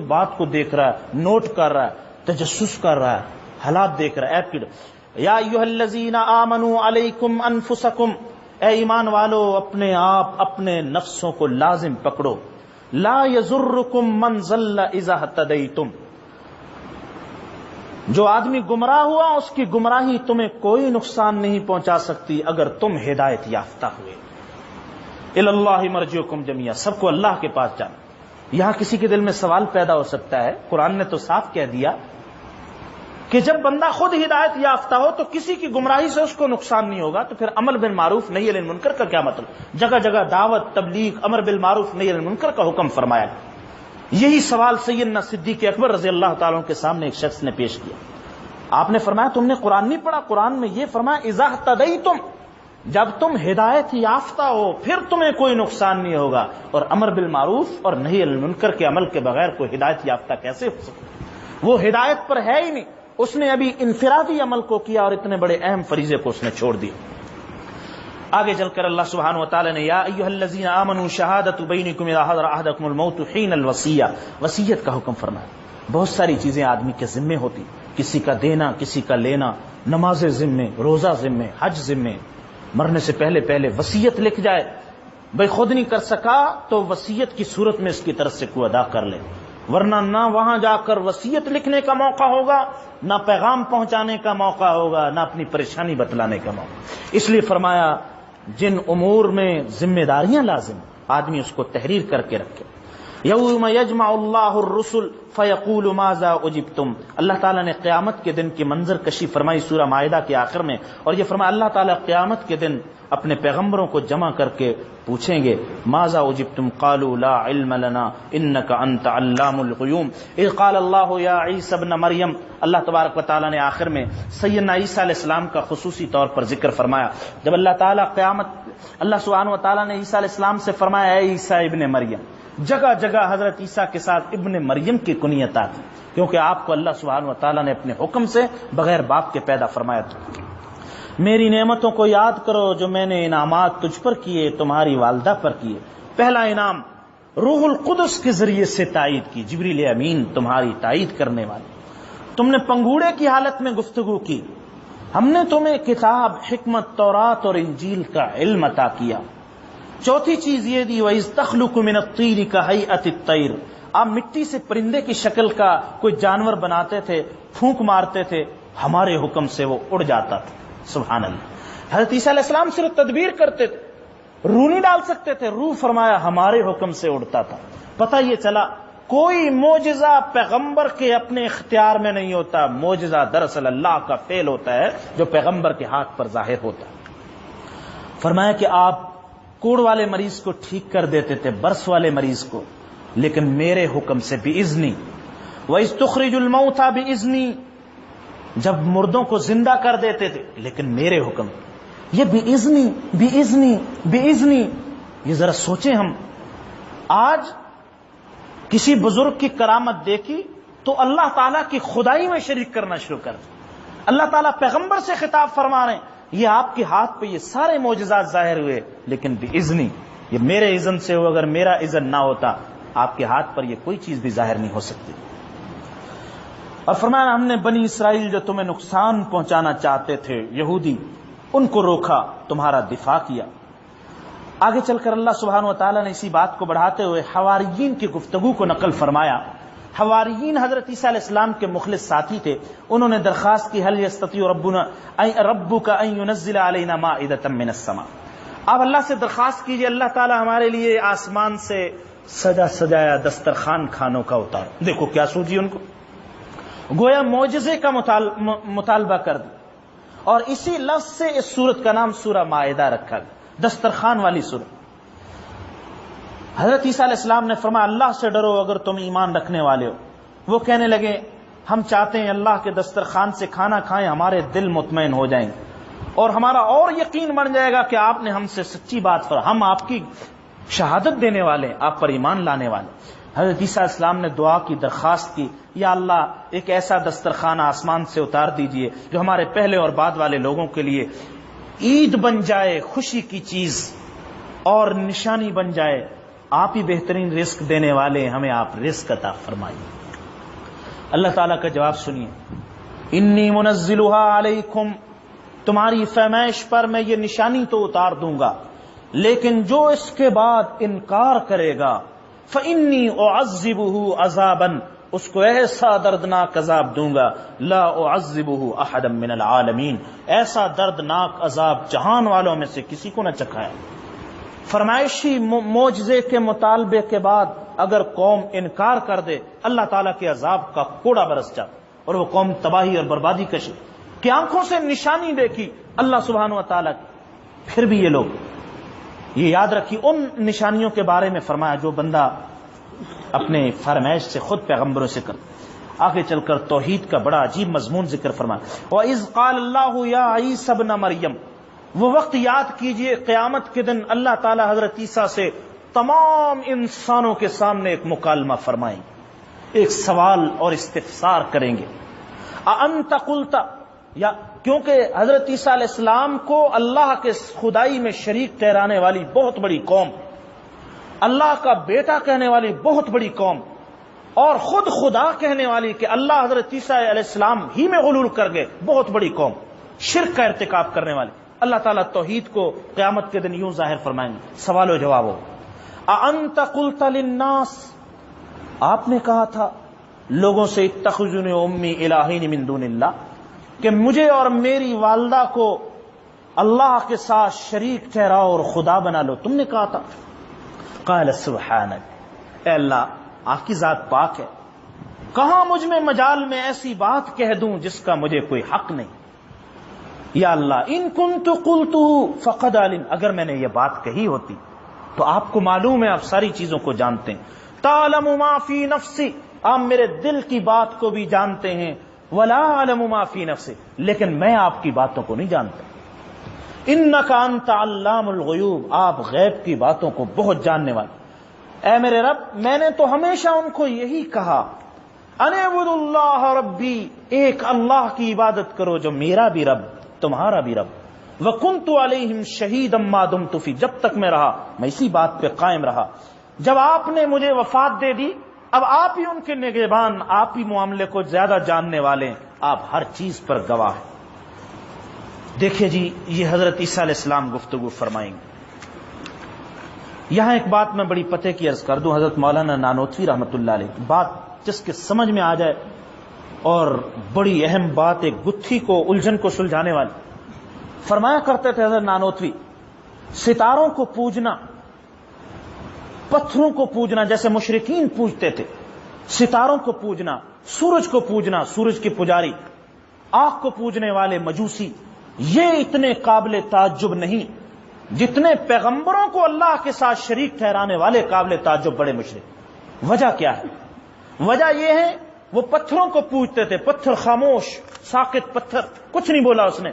بات کو دیکھ رہا ہے، نوٹ کر رہا ہے، تجسس کر رہا ہے، حالات دیکھ رہا ہے. ایپ کی یا ایھا الذین آمنوا علیکم انفسکم، اے ایمان والو اپنے آپ اپنے نفسوں کو لازم پکڑو. لا یضرکم من ضل اذا اہتدیتم، جو آدمی گمراہ ہوا اس کی گمراہی تمہیں کوئی نقصان نہیں پہنچا سکتی اگر تم ہدایت یافتہ ہوئے. الی اللہ مرجعکم جمیعا، سب کو اللہ کے پاس جانا. یہاں کسی کے دل میں سوال پیدا ہو سکتا ہے، قرآن نے تو صاف کہہ دیا کہ جب بندہ خود ہدایت یافتہ ہو تو کسی کی گمراہی سے اس کو نقصان نہیں ہوگا، تو پھر امر بالمعروف نہی عن المنکر کا کیا مطلب؟ جگہ جگہ دعوت، تبلیغ، امر بالمعروف نہی عن المنکر کا حکم فرمایا. یہی سوال سیدنا صدیق اکبر رضی اللہ تعالیٰ عنہ کے سامنے ایک شخص نے پیش کیا. آپ نے فرمایا تم نے قرآن نہیں پڑھا؟ قرآن میں یہ فرمایا اذا اہتدیتم، جب تم ہدایت یافتہ ہو پھر تمہیں کوئی نقصان نہیں ہوگا، اور امر بالمعروف اور نہی عن المنکر کے عمل کے بغیر کوئی ہدایت یافتہ کیسے ہو سکتا؟ وہ ہدایت پر ہے ہی نہیں، اس نے ابھی انفرادی عمل کو کیا اور اتنے بڑے اہم فریضے کو اس نے چھوڑ دیا۔ آگے چل کر اللہ سبحانہ و تعالی نے یا ایھا الذین آمنوا شہادۃ بینکم اذا حضر احدکم الموت حین الوصیہ، وصیت کا حکم فرمایا۔ بہت ساری چیزیں آدمی کے ذمے ہوتی، کسی کا دینا، کسی کا لینا، نماز ذمے، روزہ ذمے، حج ذمے، مرنے سے پہلے پہلے وصیت لکھ جائے، بھئی خود نہیں کر سکا تو وصیت کی صورت میں اس کی طرف سے کوئی ادا کر لے، ورنہ نہ وہاں جا کر وصیت لکھنے کا موقع ہوگا، نہ پیغام پہنچانے کا موقع ہوگا، نہ اپنی پریشانی بتلانے کا موقع۔ اس لیے فرمایا جن امور میں ذمہ داریاں لازم آدمی اس کو تحریر کر کے رکھے۔ یوم یجمع اللہ الرسل فیقول ماذا اجبتم، اللہ تعالیٰ نے قیامت کے دن کی منظر کشی فرمائی سورہ مائدہ کے آخر میں، اور یہ فرمایا اللہ تعالیٰ قیامت کے دن اپنے پیغمبروں کو جمع کر کے پوچھیں گے ماذا اجبتم قالوا لا علم لنا انک انت علام الغیوب اذ قال اللہ یا عیسی ابن مریم، اللہ تبارک و تعالیٰ نے آخر میں سیدنا عیسیٰ علیہ السلام کا خصوصی طور پر ذکر فرمایا۔ جب اللہ تعالیٰ اللہ سبحانہ و تعالیٰ نے عیسیٰ علیہ السلام سے فرمایا اے عیسیٰ ابن مریم، جگہ جگہ حضرت عیسیٰ کے ساتھ ابن مریم کی کنیت آتی، کیونکہ آپ کو اللہ سبحانہ و تعالیٰ نے اپنے حکم سے بغیر باپ کے پیدا فرمایا تھا۔ میری نعمتوں کو یاد کرو جو میں نے انعامات تجھ پر کیے، تمہاری والدہ پر کیے۔ پہلا انعام روح القدس کے ذریعے سے تائید کی، جبریل امین تمہاری تائید کرنے والے۔ تم نے پنگوڑے کی حالت میں گفتگو کی، ہم نے تمہیں کتاب، حکمت، تورات اور انجیل کا علم عطا کیا۔ چوتھی چیز یہ دی وَإِذْ تَخْلُقُ مِنَ الطِّيرِ كَهَيْئَةِ الطَّيْرِ، آپ مٹی سے پرندے کی شکل کا کوئی جانور بناتے تھے، پھونک مارتے تھے، ہمارے حکم سے وہ اڑ جاتا تھا۔ سبحان اللہ، حضرت عیسیٰ علیہ السلام صرف تدبیر کرتے تھے، روح نہیں ڈال سکتے تھے، روح فرمایا ہمارے حکم سے اڑتا تھا۔ پتہ یہ چلا کوئی معجزہ پیغمبر کے اپنے اختیار میں نہیں ہوتا، معجزہ دراصل اللہ کا فعل ہوتا ہے جو پیغمبر کے ہاتھ پر ظاہر ہوتا ہے۔ فرمایا کہ آپ کوڑ والے مریض کو ٹھیک کر دیتے تھے، برس والے مریض کو، لیکن میرے حکم سے بِإِذْنِی، وَإِذْ تُخْرِجُ الْمَوْتَى بِإِذْنِی، جب مردوں کو زندہ کر دیتے تھے لیکن میرے حکم۔ یہ بِإِذْنِی بِإِذْنِی بِإِذْنِی، یہ ذرا سوچیں ہم، آج کسی بزرگ کی کرامت دیکھی تو اللہ تعالیٰ کی خدائی میں شریک کرنا شروع کر دیا۔ اللہ تعالیٰ پیغمبر سے خطاب فرما رہے ہیں یہ آپ کے ہاتھ پہ یہ سارے معجزات ظاہر ہوئے لیکن بِإِذْنِی، یہ میرے اذن سے ہو، اگر میرا اذن نہ ہوتا آپ کے ہاتھ پر یہ کوئی چیز بھی ظاہر نہیں ہو سکتی۔ اور فرمایا ہم نے بنی اسرائیل جو تمہیں نقصان پہنچانا چاہتے تھے یہودی، ان کو روکا، تمہارا دفاع کیا۔ آگے چل کر اللہ سبحانہ و تعالیٰ نے اسی بات کو بڑھاتے ہوئے حواریین کی گفتگو کو نقل فرمایا۔ حواریین حضرت عیسیٰ علیہ السلام کے مخلص ساتھی تھے، انہوں نے درخواست کی هل يستطيع ربك ان ينزل علينا مائدة من السماء، آپ اللہ سے درخواست کیجئے اللہ تعالیٰ ہمارے لیے آسمان سے سجا سجایا دسترخوان کھانوں کا اتار۔ دیکھو کیا سوچی ان کو، گویا معجزے کا مطالبہ کر دیا، اور اسی لفظ سے اس سورت کا نام سورہ مائدہ رکھا گیا، دسترخوان والی سورت۔ حضرت عیسیٰ علیہ السلام نے فرمایا اللہ سے ڈرو اگر تم ایمان رکھنے والے ہو۔ وہ کہنے لگے ہم چاہتے ہیں اللہ کے دسترخوان سے کھانا کھائیں، ہمارے دل مطمئن ہو جائیں گے اور ہمارا اور یقین بڑھ جائے گا کہ آپ نے ہم سے سچی بات فرمائی، ہم آپ کی شہادت دینے والے، آپ پر ایمان لانے والے۔ حضرت عیسیٰ علیہ السلام نے دعا کی، درخواست کی، یا اللہ ایک ایسا دسترخوان آسمان سے اتار دیجئے جو ہمارے پہلے اور بعد والے لوگوں کے لیے عید بن جائے، خوشی کی چیز اور نشانی بن جائے۔ آپ ہی بہترین رزق دینے والے، ہمیں آپ رزق عطا فرمائیے۔ اللہ تعالیٰ کا جواب سنیے، انی منزلها علیکم، تمہاری فرمائش پر میں یہ نشانی تو اتار دوں گا، لیکن جو اس کے بعد انکار کرے گا فإنی اعذبہ عذابا، اس کو ایسا دردناک عذاب دوں گا لا اعذبہ احدا من العالمین، ایسا دردناک عذاب جہان والوں میں سے کسی کو نہ چکھایا۔ فرمائشی معجزے کے مطالبے کے بعد اگر قوم انکار کر دے اللہ تعالیٰ کے عذاب کا کوڑا برس جاتا اور وہ قوم تباہی اور بربادی کشی کہ آنکھوں سے نشانی دیکھی اللہ سبحانہ و تعالیٰ کی، پھر بھی یہ لوگ یہ یاد رکھی ان نشانیوں کے بارے میں فرمایا جو بندہ اپنے فرمائش سے خود پیغمبروں سے کر۔ آگے چل کر توحید کا بڑا عجیب مضمون ذکر فرمایا، وَإِذْ قَالَ اللَّهُ يَا عِيسَى ابْنَ مَرْيَمَ، وہ وقت یاد کیجئے قیامت کے دن اللہ تعالی حضرت عیسیٰ سے تمام انسانوں کے سامنے ایک مکالمہ فرمائیں گے، ایک سوال اور استفسار کریں گے۔ اَأَنْتَ قُلْتَ، یا کیونکہ حضرت عیسیٰ علیہ السلام کو اللہ کے خدائی میں شریک ٹھہرانے والی بہت بڑی قوم، اللہ کا بیٹا کہنے والی بہت بڑی قوم، اور خود خدا کہنے والی کہ اللہ حضرت عیسیٰ علیہ السلام ہی میں غلول کر گئے بہت بڑی قوم، شرک کا ارتکاب کرنے والی، اللہ تعالیٰ توحید کو قیامت کے دن یوں ظاہر فرمائیں گے۔ سوال و جواب ہو، اَأَنْتَ قُلْتَ لِلنَّاسِ، آپ نے کہا تھا لوگوں سے اتخذونی امی الہین من دون اللہ، کہ مجھے اور میری والدہ کو اللہ کے ساتھ شریک ٹھہراؤ اور خدا بنا لو، تم نے کہا تھا۔ قال سبحانک، اے اللہ آپ کی ذات پاک ہے، کہاں مجھ میں مجال میں ایسی بات کہہ دوں جس کا مجھے کوئی حق نہیں۔ یا اللہ ان کنت قلتہ فقد علم، اگر میں نے یہ بات کہی ہوتی تو آپ کو معلوم ہے، آپ ساری چیزوں کو جانتے ہیں۔ تعلم ما فی نفسی، آپ میرے دل کی بات کو بھی جانتے ہیں، ولا اعلم ما فی نفسی، لیکن میں آپ کی باتوں کو نہیں جانتا۔ انک انت علام الغیوب، آپ غیب کی باتوں کو بہت جاننے والے۔ اے میرے رب، میں نے تو ہمیشہ ان کو یہی کہا، ان اعبدوا اللہ ربی، ایک اللہ کی عبادت کرو جو میرا بھی رب تمہارا بھی رب، وکنت علیہم شہیدا ما دمت فی، جب تک میں رہا میں اسی بات پہ قائم رہا۔ جب آپ نے مجھے وفات دے دی، اب آپ ہی ان کے نگہبان، آپ ہی معاملے کو زیادہ جاننے والے ہیں، آپ ہر چیز پر گواہ ہیں۔ دیکھیے جی، یہ حضرت عیسیٰ علیہ السلام گفتگو فرمائیں گے۔ یہاں ایک بات میں بڑی پتے کی عرض کر دوں، حضرت مولانا نانوتوی رحمۃ اللہ علیہ، بات جس کے سمجھ میں آ جائے اور بڑی اہم بات، ایک گتھی کو الجھن کو سلجھانے والی، فرمایا کرتے تھے حضرت نانوتوی، ستاروں کو پوجنا، پتھروں کو پوجنا جیسے مشرکین پوجتے تھے، ستاروں کو پوجنا، سورج کو پوجنا، سورج کے پجاری، آنکھ کو پوجنے والے مجوسی، یہ اتنے قابل تعجب نہیں جتنے پیغمبروں کو اللہ کے ساتھ شریک ٹھہرانے والے قابل تعجب بڑے مشرک۔ وجہ کیا ہے؟ وجہ یہ ہے وہ پتھروں کو پوجتے تھے، پتھر خاموش، ساکت پتھر، کچھ نہیں بولا اس نے۔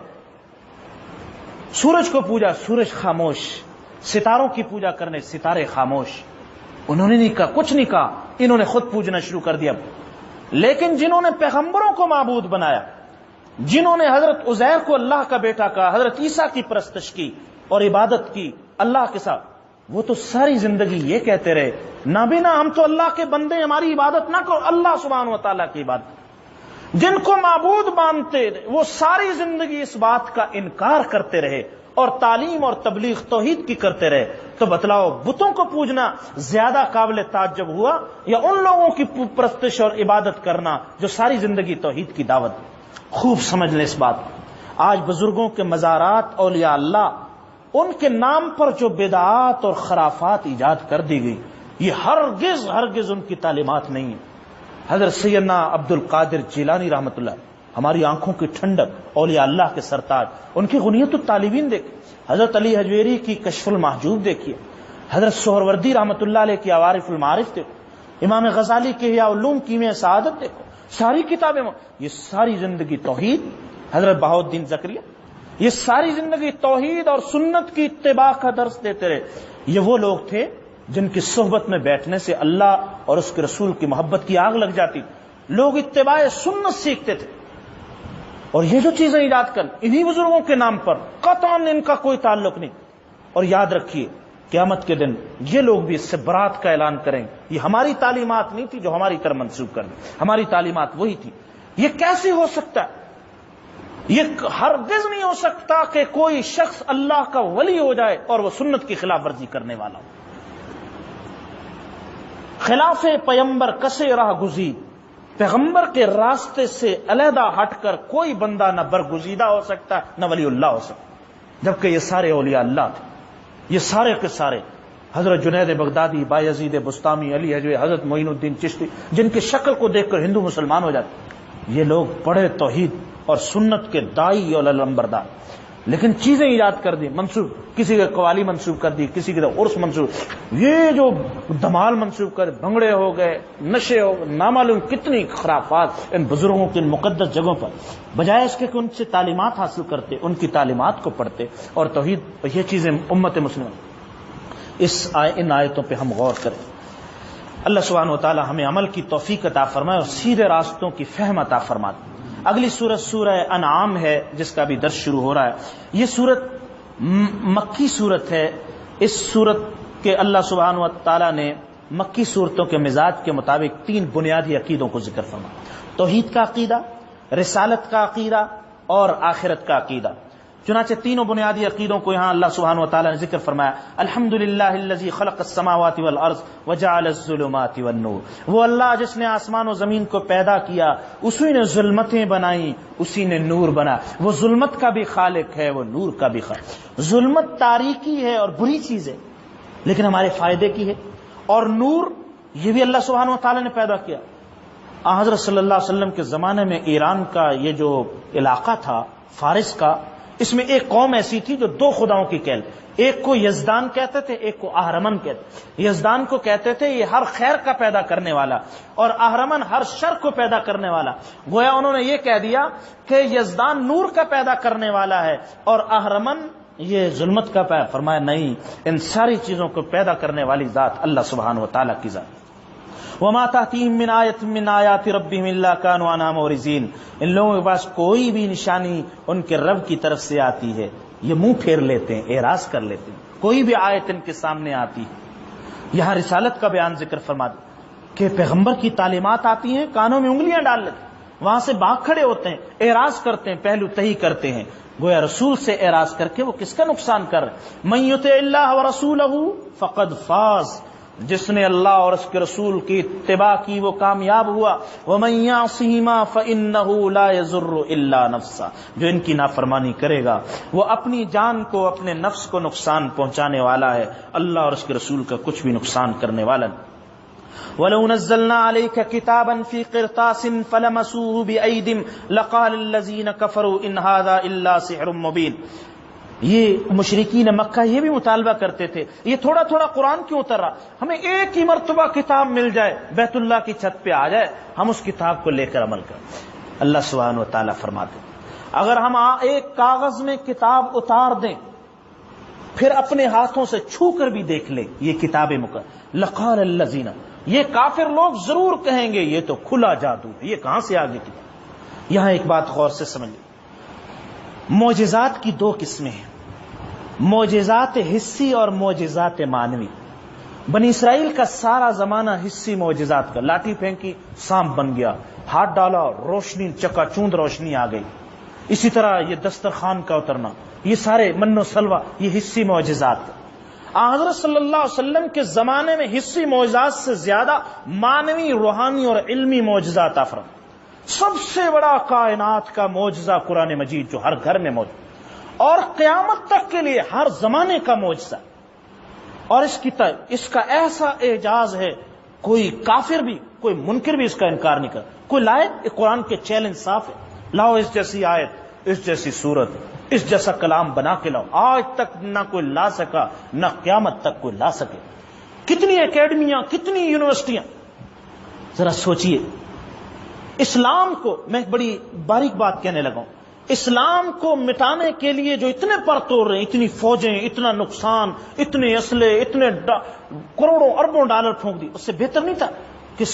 سورج کو پوجا، سورج خاموش، ستاروں کی پوجا کرنے، ستارے خاموش، انہوں نے نہیں کہا، کچھ نہیں کہا، انہوں نے خود پوجنا شروع کر دیا۔ لیکن جنہوں نے پیغمبروں کو معبود بنایا، جنہوں نے حضرت عزیر کو اللہ کا بیٹا کہا، حضرت عیسیٰ کی پرستش کی اور عبادت کی اللہ کے ساتھ، وہ تو ساری زندگی یہ کہتے رہے، نابینا ہم تو اللہ کے بندے، ہماری عبادت نہ کرو، اللہ سبحانہ و تعالیٰ کی عبادت۔ جن کو معبود مانتے وہ ساری زندگی اس بات کا انکار کرتے رہے اور تعلیم اور تبلیغ توحید کی کرتے رہے، تو بتلاؤ بتوں کو پوجنا زیادہ قابل تعجب ہوا یا ان لوگوں کی پرستش اور عبادت کرنا جو ساری زندگی توحید کی دعوت؟ خوب سمجھ لیں اس بات۔ آج بزرگوں کے مزارات، اولیاء اللہ، ان کے نام پر جو بدعات اور خرافات ایجاد کر دی گئی، یہ ہرگز ان کی تعلیمات نہیں ہیں۔ حضرت سیدنا عبد القادر جیلانی رحمۃ اللہ، ہماری آنکھوں کی ٹھنڈک، اولیاء اللہ کے سرتاج، ان کی غنیت الطالبین دیکھیں، حضرت علی حجویری کی کشف المحجوب دیکھیے، حضرت سہروردی رحمۃ اللہ علیہ کی عوارف المعارف دیکھو، امام غزالی کی احیاء علوم کیمیاء سعادت دیکھو، ساری کتابیں، یہ ساری زندگی توحید، حضرت بہاؤالدین زکریا، یہ ساری زندگی توحید اور سنت کی اتباع کا درس دیتے رہے۔ یہ وہ لوگ تھے جن کی صحبت میں بیٹھنے سے اللہ اور اس کے رسول کی محبت کی آگ لگ جاتی، لوگ اتباع سنت سیکھتے تھے۔ اور یہ جو چیزیں ایجاد کر انہی بزرگوں کے نام پر، قطعاً ان کا کوئی تعلق نہیں۔ اور یاد رکھیے قیامت کے دن یہ لوگ بھی اس سے برات کا اعلان کریں، یہ ہماری تعلیمات نہیں تھی جو ہماری طرف منسوخ کر دی، ہماری تعلیمات وہی تھی۔ یہ کیسے ہو سکتا ہے؟ یہ ہرگز نہیں ہو سکتا کہ کوئی شخص اللہ کا ولی ہو جائے اور وہ سنت کی خلاف ورزی کرنے والا ہو۔ خلاف پیغمبر کسے راہ گزید، پیغمبر کے راستے سے علیحدہ ہٹ کر کوئی بندہ نہ برگزیدہ ہو سکتا نہ ولی اللہ ہو سکتا، جبکہ یہ سارے اولیاء اللہ تھے، یہ سارے کے سارے، حضرت جنید بغدادی، بایزید بستامی، علی حجوی، حضرت معین الدین چشتی، جن کی شکل کو دیکھ کر ہندو مسلمان ہو جاتے، یہ لوگ بڑے توحید اور سنت کے دائی اور علمبردار۔ لیکن چیزیں ایجاد کر دی، منسوب، کسی کے قوالی منسوب کر دی، کسی کے عرس منسوب، یہ جو دمال منسوب کر، بھنگڑے ہو گئے، نشے ہو گئے، نامعلوم کتنی خرافات ان بزرگوں کی ان مقدس جگہوں پر، بجائے اس کے کہ ان سے تعلیمات حاصل کرتے، ان کی تعلیمات کو پڑھتے اور توحید، یہ چیزیں امت مسلمہ ان آیتوں پہ ہم غور کریں۔ اللہ سبحانہ و تعالی ہمیں عمل کی توفیق عطا فرمائے اور سیدھے راستوں کی فہم عطا فرمائے۔ اگلی سورت سورہ انعام ہے جس کا بھی درس شروع ہو رہا ہے۔ یہ سورت مکی سورت ہے۔ اس سورت کے اللہ سبحانہ و تعالی نے مکی صورتوں کے مزاج کے مطابق 3 بنیادی عقیدوں کو ذکر فرمایا: توحید کا عقیدہ، رسالت کا عقیدہ اور آخرت کا عقیدہ۔ چنانچہ تینوں بنیادی عقیدوں کو یہاں اللہ سبحانہ و تعالی نے ذکر فرمایا۔ الحمدللہ الذی خلق السماوات والارض وجعل الظلمات والنور، وہ اللہ جس نے آسمان و زمین کو پیدا کیا، اسی نے ظلمتیں بنائیں، اسی نے نور بنا۔ وہ ظلمت کا بھی خالق ہے، وہ نور کا بھی خالق۔ ظلمت تاریکی ہے اور بری چیز ہے لیکن ہمارے فائدے کی ہے، اور نور یہ بھی اللہ سبحانہ و تعالی نے پیدا کیا۔ حضرت صلی اللہ علیہ وسلم کے زمانے میں ایران کا یہ جو علاقہ تھا فارس کا، اس میں ایک قوم ایسی تھی جو 2 خداؤں کی کہل، ایک کو یزدان کہتے تھے، ایک کو اہرمن کہتے۔ یزدان کو کہتے تھے یہ ہر خیر کا پیدا کرنے والا، اور اہرمن ہر شر کو پیدا کرنے والا۔ گویا انہوں نے یہ کہہ دیا کہ یزدان نور کا پیدا کرنے والا ہے اور اہرمن یہ ظلمت کا پیدا۔ فرمایا نہیں، ان ساری چیزوں کو پیدا کرنے والی ذات اللہ سبحانہ و تعالیٰ کی ذات۔ وما تأتيهم من آیۃ من آیات ربهم الا كانوا عنها معرضین، ان لوگوں کے پاس کوئی بھی نشانی ان کے رب کی طرف سے آتی ہے یہ منہ پھیر لیتے ہیں، اعراض کر لیتے ہیں۔ کوئی بھی آیت ان کے سامنے آتی ہے۔ یہاں رسالت کا بیان ذکر فرماتے کہ پیغمبر کی تعلیمات آتی ہیں، کانوں میں انگلیاں ڈال لیتے ہیں، وہاں سے بھاگ کھڑے ہوتے ہیں، اعراض کرتے ہیں، پہلو تہی کرتے ہیں۔ گویا رسول سے اعراض کر کے وہ کس کا نقصان کر رہے؟ من یطع اللہ ورسولہ فقد فاز، جس نے اللہ اور اس کے رسول کی اتباع کی وہ کامیاب ہوا۔ ومن یعصہما فانہ لا یضر الا نفسہ، جو ان کی نافرمانی کرے گا وہ اپنی جان کو، اپنے نفس کو نقصان پہنچانے والا ہے، اللہ اور اس کے رسول کا کچھ بھی نقصان کرنے والا نہیں۔ وَلَوْ نَزَّلْنَا عَلَيْكَ كِتَابًا فِي قِرْطَاسٍ فَلَمَسُوهُ بِأَيْدِهِمْ لَقَالَ الَّذِينَ كَفَرُوا إِنْ هَذَا إِلَّا سِحْرٌ مُبِينٌ۔ یہ مشرکین مکہ یہ بھی مطالبہ کرتے تھے، یہ تھوڑا تھوڑا قرآن کیوں اتر رہا؟ ہمیں ایک ہی مرتبہ کتاب مل جائے، بیت اللہ کی چھت پہ آ جائے، ہم اس کتاب کو لے کر عمل کریں۔ اللہ سبحانہ و تعالیٰ فرماتے اگر ہم ایک کاغذ میں کتاب اتار دیں، پھر اپنے ہاتھوں سے چھو کر بھی دیکھ لیں یہ کتاب مقدس، لقال الذین، یہ کافر لوگ ضرور کہیں گے یہ تو کھلا جادو ہے، یہ کہاں سے آگے کتاب۔ یہاں ایک بات غور سے سمجھ لیں، معجزات کی 2 قسمیں ہیں، معجزات حسی اور معجزات معنوی۔ بنی اسرائیل کا سارا زمانہ حسی معجزات کا، لاٹھی پھینکی سانپ بن گیا، ہاتھ ڈالا روشنی، چکا چوند روشنی آ گئی۔ اسی طرح یہ دسترخوان کا اترنا، یہ سارے من و سلوہ، یہ حسی معجزات۔ حضرت صلی اللہ علیہ وسلم کے زمانے میں حسی معجزات سے زیادہ معنوی، روحانی اور علمی معجزات افراد۔ سب سے بڑا کائنات کا معجزہ قرآن مجید جو ہر گھر میں موجود اور قیامت تک کے لیے ہر زمانے کا معجزہ، اور اس کا ایسا اعجاز ہے کوئی کافر بھی، کوئی منکر بھی اس کا انکار نہیں کر۔ کوئی لائے قرآن کے چیلنج صاف ہے، لاؤ اس جیسی آیت، اس جیسی صورت، اس جیسا کلام بنا کے لاؤ۔ آج تک نہ کوئی لا سکا، نہ قیامت تک کوئی لا سکے۔ کتنی اکیڈمیاں، کتنی یونیورسٹیاں، ذرا سوچئے۔ اسلام کو میں ایک بڑی باریک بات کہنے لگا ہوں، اسلام کو مٹانے کے لیے جو اتنے پر توڑ رہے ہیں، اتنی فوجیں، اتنا نقصان، اتنے اسلحے، اتنے کروڑوں اربوں ڈالر پھونک دی، اس سے بہتر نہیں تھا کہ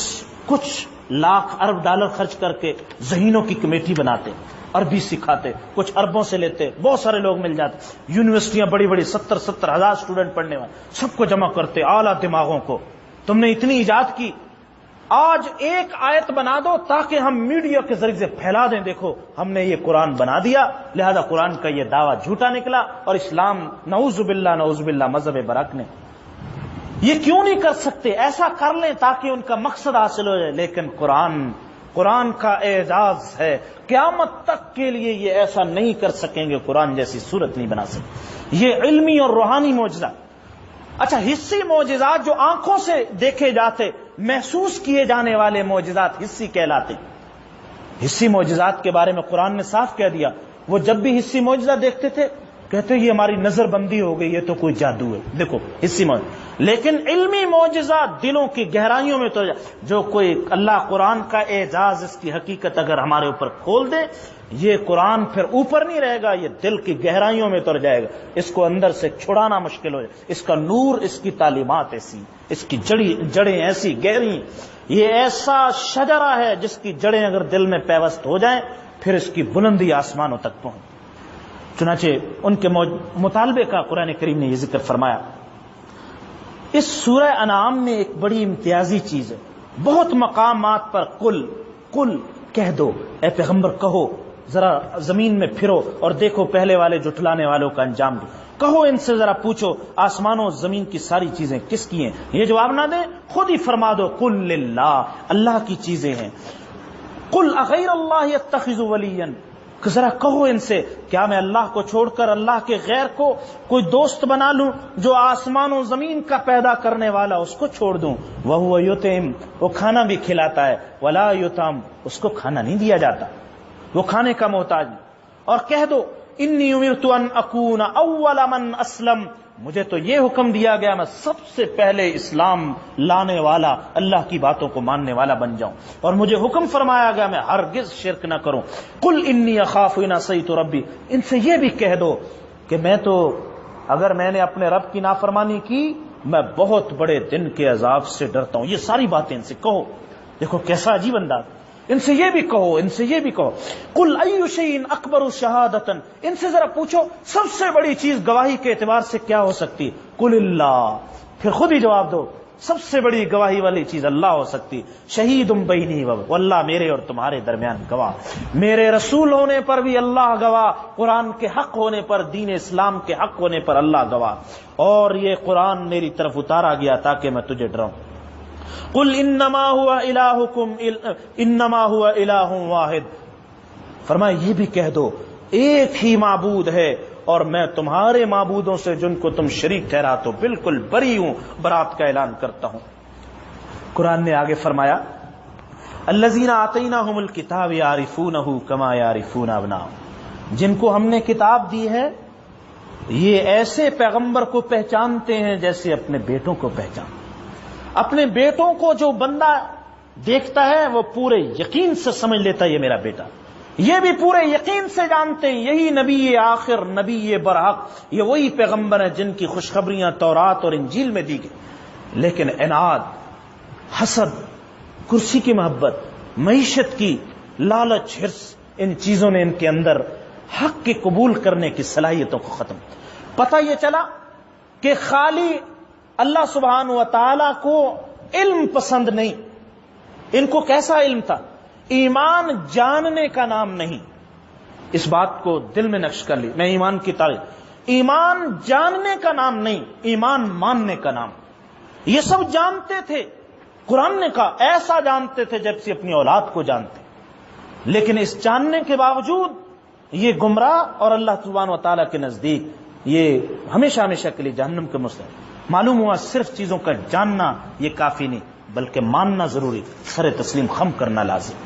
کچھ لاکھ ارب ڈالر خرچ کر کے ذہینوں کی کمیٹی بناتے، عربی سکھاتے، کچھ اربوں سے لیتے، بہت سارے لوگ مل جاتے، یونیورسٹیاں بڑی بڑی 70-70 ہزار اسٹوڈنٹ پڑھنے والے، سب کو جمع کرتے، اعلیٰ دماغوں کو۔ تم نے اتنی ایجاد کی، آج ایک آیت بنا دو تاکہ ہم میڈیا کے ذریعے سے پھیلا دیں، دیکھو ہم نے یہ قرآن بنا دیا، لہذا قرآن کا یہ دعویٰ جھوٹا نکلا اور اسلام نعوذ باللہ مذہب برحق نے۔ یہ کیوں نہیں کر سکتے؟ ایسا کر لیں تاکہ ان کا مقصد حاصل ہو جائے، لیکن قرآن کا اعجاز ہے، قیامت تک کے لیے یہ ایسا نہیں کر سکیں گے، قرآن جیسی صورت نہیں بنا سکتے۔ یہ علمی اور روحانی معجزہ۔ اچھا، حسی معجزات جو آنکھوں سے دیکھے جاتے، محسوس کیے جانے والے معجزات حسی کہلاتے۔ حسی معجزات کے بارے میں قرآن نے صاف کہہ دیا، وہ جب بھی حسی معجزہ دیکھتے تھے کہتے ہیں یہ ہماری نظر بندی ہو گئی، یہ تو کوئی جادو ہے، دیکھو اسی میں. لیکن علمی معجزہ دلوں کی گہرائیوں میں تو جو کوئی اللہ قرآن کا اعجاز، اس کی حقیقت اگر ہمارے اوپر کھول دے، یہ قرآن پھر اوپر نہیں رہے گا، یہ دل کی گہرائیوں میں اتر جائے گا، اس کو اندر سے چھڑانا مشکل ہو جائے. اس کا نور، اس کی تعلیمات ایسی، اس کی جڑیں ایسی گہری، یہ ایسا شجرہ ہے جس کی جڑیں اگر دل میں پیوست ہو جائیں پھر اس کی بلندی آسمانوں تک پہنچ. چنانچہ ان کے مطالبے کا قرآن کریم نے یہ ذکر فرمایا. اس سورہ انعام میں ایک بڑی امتیازی چیز ہے. بہت مقامات پر کل کہہ دو، اے پیغمبر کہو، ذرا زمین میں پھرو اور دیکھو پہلے والے جھٹلانے والوں کا انجام دو. کہو ان سے، ذرا پوچھو آسمانوں زمین کی ساری چیزیں کس کی ہیں. یہ جواب نہ دیں، خود ہی فرما دو قل للہ، اللہ کی چیزیں ہیں. قل اغیر اللہ اتخذ ولیا، ذرا کہو ان سے کیا میں اللہ کو چھوڑ کر اللہ کے غیر کو کوئی دوست بنا لوں جو آسمان و زمین کا پیدا کرنے والا، اس کو چھوڑ دوں. وَهُوَ يُطْعِمُ، وہ کھانا بھی کھلاتا ہے، وَلَا يُطْعَمُ، اس کو کھانا نہیں دیا جاتا، وہ کھانے کا محتاج نہیں. اور کہہ دو انی امرت ان اکون اول من اسلم، مجھے تو یہ حکم دیا گیا میں سب سے پہلے اسلام لانے والا، اللہ کی باتوں کو ماننے والا بن جاؤں، اور مجھے حکم فرمایا گیا میں ہرگز شرک نہ کروں. قل انی اخاف ان عصیت ربی، ان سے یہ بھی کہہ دو کہ میں تو اگر میں نے اپنے رب کی نافرمانی کی میں بہت بڑے دن کے عذاب سے ڈرتا ہوں. یہ ساری باتیں ان سے کہو. دیکھو کیسا عجیب انداز. ان سے یہ بھی کہو، ان سے یہ بھی کہو. قل ای شیء اکبر شہادۃ، ان سے ذرا پوچھو سب سے بڑی چیز گواہی کے اعتبار سے کیا ہو سکتی. قل اللہ، پھر خود ہی جواب دو سب سے بڑی گواہی والی چیز اللہ ہو سکتی. شہید بینی واللہ، میرے اور تمہارے درمیان گواہ، میرے رسول ہونے پر بھی اللہ گواہ، قرآن کے حق ہونے پر، دین اسلام کے حق ہونے پر اللہ گواہ، اور یہ قرآن میری طرف اتارا گیا تاکہ میں تجھے ڈراؤں. قل انما هو الہکم انما هو الہ واحد، فرمایا یہ بھی کہہ دو ایک ہی معبود ہے، اور میں تمہارے معبودوں سے جن کو تم شریک ٹھہراتے ہو بالکل بری ہوں، برات کا اعلان کرتا ہوں. قرآن نے آگے فرمایا الذین آتیناہم الکتاب یعرفونہ کما یعرفون ابناءہم، جن کو ہم نے کتاب دی ہے یہ ایسے پیغمبر کو پہچانتے ہیں جیسے اپنے بیٹوں کو پہچانتے. اپنے بیٹوں کو جو بندہ دیکھتا ہے وہ پورے یقین سے سمجھ لیتا ہے یہ میرا بیٹا، یہ بھی پورے یقین سے جانتے ہیں یہی نبی آخر، نبی برحق، یہ وہی پیغمبر ہیں جن کی خوشخبریاں تورات اور انجیل میں دی گئی. لیکن عناد، حسد، کرسی کی محبت، معیشت کی لالچ، حرص، ان چیزوں نے ان کے اندر حق کے قبول کرنے کی صلاحیتوں کو ختم. پتہ یہ چلا کہ خالی اللہ سبحانہ و تعالی کو علم پسند نہیں. ان کو کیسا علم تھا؟ ایمان جاننے کا نام نہیں. اس بات کو دل میں نقش کر لی. میں ایمان کی تعریف، ایمان جاننے کا نام نہیں، ایمان ماننے کا نام. یہ سب جانتے تھے، قرآن نے کہا ایسا جانتے تھے جیسے اپنی اولاد کو جانتے، لیکن اس جاننے کے باوجود یہ گمراہ اور اللہ سبحانہ و تعالیٰ کے نزدیک یہ ہمیشہ ہمیشہ کے لیے جہنم کے مستحق. معلوم ہوا صرف چیزوں کا جاننا یہ کافی نہیں بلکہ ماننا ضروری، سر تسلیم خم کرنا لازم.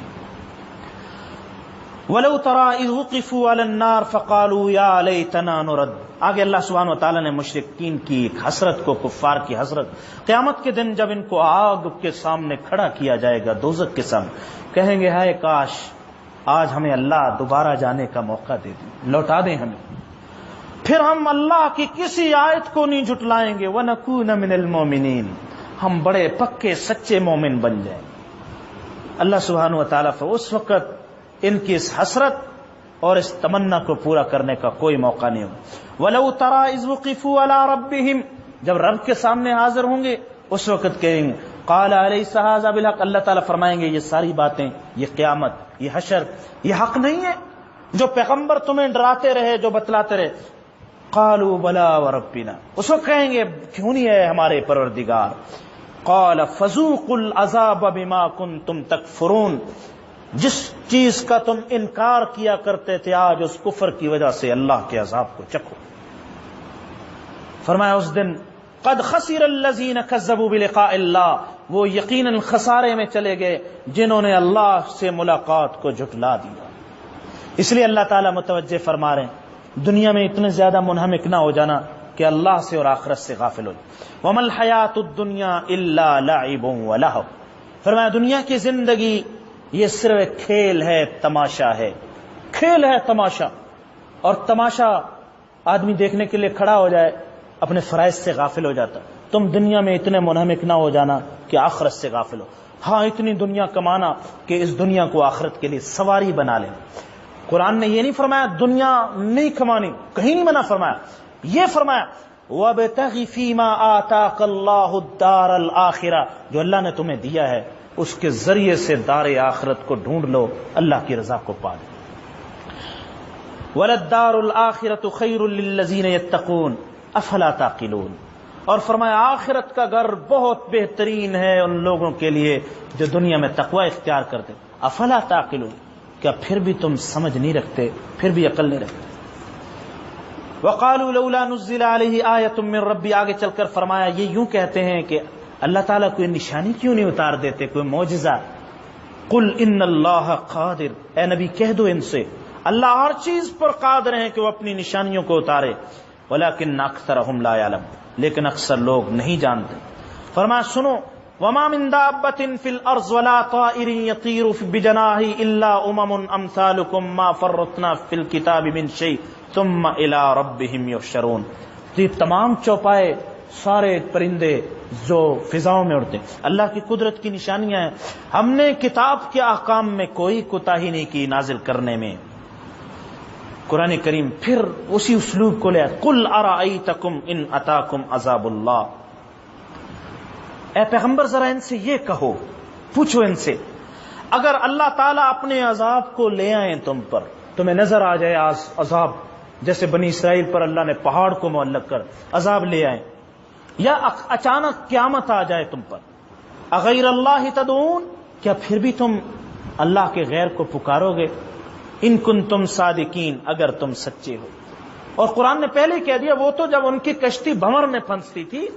وَلَوْ تَرَىٰ إِذْ وُقِفُوا عَلَى النَّارِ فَقَالُوا يَا لَيْتَنَا نُرَدُّ. آگے اللہ سبحانہ و تعالیٰ نے مشرکین کی ایک حسرت کو، کفار کی حسرت، قیامت کے دن جب ان کو آگ کے سامنے کھڑا کیا جائے گا، دوزخ کے سامنے، کہیں گے ہائے کاش آج ہمیں اللہ دوبارہ جانے کا موقع دے دیں، لوٹا دیں ہمیں، پھر ہم اللہ کی کسی آیت کو نہیں جھٹلائیں گے. وَنَكُونَ مِنَ الْمُؤْمِنِينَ، ہم بڑے پکے سچے مومن بن جائیں. اللہ سبحانہ و تعالیٰ پر اس وقت ان کی اس حسرت اور اس تمنا کو پورا کرنے کا کوئی موقع نہیں ہوگا. وَلَوْ تَرَىٰ إِذْ وُقِفُوا عَلَىٰ رَبِّهِمْ، جب رب کے سامنے حاضر ہوں گے اس وقت کہیں گے قَالَ أَلَيْسَ هَٰذَا بِالْحَقِّ، اللہ تعالیٰ فرمائیں گے یہ ساری باتیں، یہ قیامت، یہ حشر، یہ حق نہیں ہے جو پیغمبر تمہیں ڈراتے رہے، جو بتلاتے رہے. قالوا بلا وربنا، اس وقت کہیں گے کیوں نہیں ہے ہمارے پروردگار. قال فذوقوا العذاب بما كنتم تکفرون، جس چیز کا تم انکار کیا کرتے تھے آج اس کفر کی وجہ سے اللہ کے عذاب کو چکھو. فرمایا اس دن قد خسر الذین کذبوا بلقاء اللہ، وہ یقیناً خسارے میں چلے گئے جنہوں نے اللہ سے ملاقات کو جھٹلا دیا. اس لیے اللہ تعالیٰ متوجہ فرما رہے ہیں دنیا میں اتنے زیادہ منہمک نہ ہو جانا کہ اللہ سے اور آخرت سے غافل ہو جائے۔ وَمَا الْحَيَاةُ الدُّنْيَا إِلَّا لَعِبٌ وَلَهْوٌ، فرمایا دنیا کی زندگی یہ صرف ایک کھیل ہے، تماشا ہے، کھیل ہے، تماشا۔ اور تماشا آدمی دیکھنے کے لیے کھڑا ہو جائے اپنے فرائض سے غافل ہو جاتا۔ تم دنیا میں اتنے منہمک نہ ہو جانا کہ آخرت سے غافل ہو۔ ہاں اتنی دنیا کمانا کہ اس دنیا کو آخرت کے لیے سواری بنا لینا۔ قرآن نے یہ نہیں فرمایا دنیا نہیں کمانی، کہیں نہیں منع فرمایا، یہ فرمایا وَابْتَغِ فِي مَا آتَاكَ اللَّهُ الدَّارَ الْآخِرَةَ، جو اللہ نے تمہیں دیا ہے اس کے ذریعے سے دار آخرت کو ڈھونڈ لو، اللہ کی رضا کو پا لو۔ وَلَلدَّارُ الْآخِرَةُ خَيْرٌ لِلَّذِينَ يَتَّقُونَ أَفَلَا تَعْقِلُونَ، اور فرمایا آخرت کا گھر بہت بہترین ہے ان لوگوں کے لیے جو دنیا میں تقوی اختیار کرتے۔ افلا تعقلون، کیا پھر بھی تم سمجھ نہیں رکھتے، پھر بھی عقل نہیں رکھتے؟ وقالوا لولا نزل علیہ آیۃ من ربی، آگے چل کر فرمایا یہ یوں کہتے ہیں کہ اللہ تعالیٰ کوئی نشانی کیوں نہیں اتار دیتے، کوئی معجزہ۔ قل ان اللہ قادر، اے نبی کہہ دو ان سے اللہ ہر چیز پر قادر ہیں کہ وہ اپنی نشانیوں کو اتارے، ولکن اکثرهم لا يعلم، لیکن اکثر لوگ نہیں جانتے۔ فرمایا سنو وما من دابۃ فی الارض ولا طائر یطیر بجناحہ الا امثالکم ما فرطنا فی الکتاب من شیء ثم الی ربہم یحشرون، یہ تمام چوپائے سارے پرندے جو فضاؤں میں اڑتے اللہ کی قدرت کی نشانیاں ہیں، ہم نے کتاب کے احکام میں کوئی کوتاہی نہیں کی نازل کرنے میں۔ قرآن کریم پھر اسی اسلوب کو لے قل ارأیتکم ان اتاکم عذاب اللہ، اے پیغمبر ذرا ان سے یہ کہو، پوچھو ان سے اگر اللہ تعالیٰ اپنے عذاب کو لے آئیں تم پر، تمہیں نظر آ جائے عذاب، جیسے بنی اسرائیل پر اللہ نے پہاڑ کو معلق کر عذاب لے آئیں، یا اچانک قیامت آ جائے تم پر، اغیر اللہ تدعون، کیا پھر بھی تم اللہ کے غیر کو پکارو گے؟ ان کنتم صادقین، اگر تم سچے ہو۔ اور قرآن نے پہلے کہہ دیا وہ تو جب ان کی کشتی بھنور میں پھنستی تھی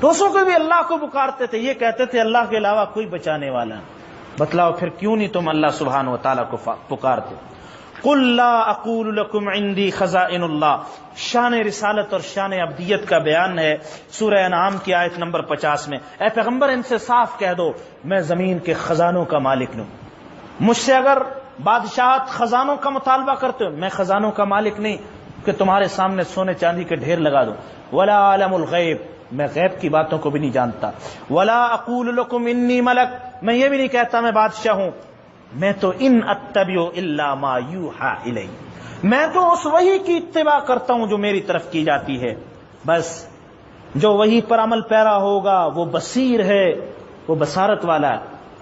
دوسروں کو بھی اللہ کو پکارتے تھے، یہ کہتے تھے اللہ کے علاوہ کوئی بچانے والا نہیں۔ بتلاؤ پھر کیوں نہیں تم اللہ سبحانہ و تعالیٰ کو پکارتے؟ قل لا اقول لکم عندی خزائن اللہ، شان رسالت اور شان عبدیت کا بیان ہے سورہ انعام کی آیت نمبر 50 میں۔ اے پیغمبر ان سے صاف کہہ دو میں زمین کے خزانوں کا مالک نہیں، مجھ سے اگر بادشاہت خزانوں کا مطالبہ کرتے ہو، میں خزانوں کا مالک نہیں کہ تمہارے سامنے سونے چاندی کے ڈھیر لگا دوں۔ ولا عالم الغیب، میں غیب کی باتوں کو بھی نہیں جانتا۔ ولا اقول لکم انی ملک، میں یہ بھی نہیں کہتا میں بادشاہ ہوں، میں تو ان اتبع الا ما یوحى الی، میں تو اس وحی کی اتباع کرتا ہوں جو میری طرف کی جاتی ہے، بس جو وحی پر عمل پیرا ہوگا وہ بصیر ہے، وہ بصارت والا ہے،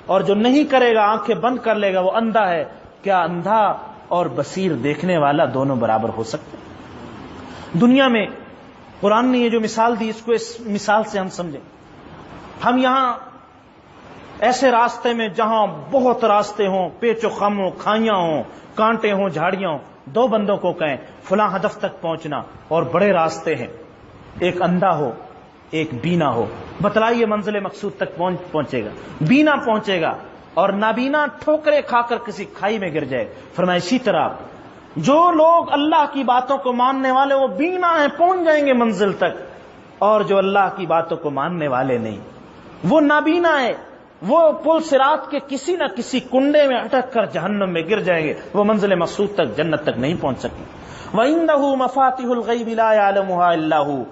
اور جو نہیں کرے گا آنکھیں بند کر لے گا وہ اندھا ہے۔ کیا اندھا اور بصیر دیکھنے والا دونوں برابر ہو سکتے؟ دنیا میں قرآن نے یہ جو مثال دی اس کو اس مثال سے ہم سمجھیں۔ ہم یہاں ایسے راستے میں جہاں بہت راستے ہوں، پیچ و خم ہوں، کھائیاں ہوں، کانٹے ہوں، جھاڑیاں ہوں، دو بندوں کو کہیں فلاں ہدف تک پہنچنا اور بڑے راستے ہیں، ایک اندھا ہو ایک بینا ہو، بتلائیے منزل مقصود تک پہنچے گا؟ بینا پہنچے گا اور نابینا ٹھوکرے کھا کر کسی کھائی میں گر جائے۔ فرمایا اسی طرح جو لوگ اللہ کی باتوں کو ماننے والے وہ بینا ہیں، پہنچ جائیں گے منزل تک، اور جو اللہ کی باتوں کو ماننے والے نہیں وہ نابینا ہے، وہ پل صراط کے کسی نہ کسی کنڈے میں اٹک کر جہنم میں گر جائیں گے، وہ منزل مقصود تک جنت تک نہیں پہنچ سکیں۔ وَإِنَّهُ مَفَاتِحُ الْغَيْبِ لَا يَعْلَمُهَا إِلَّا هُوَ،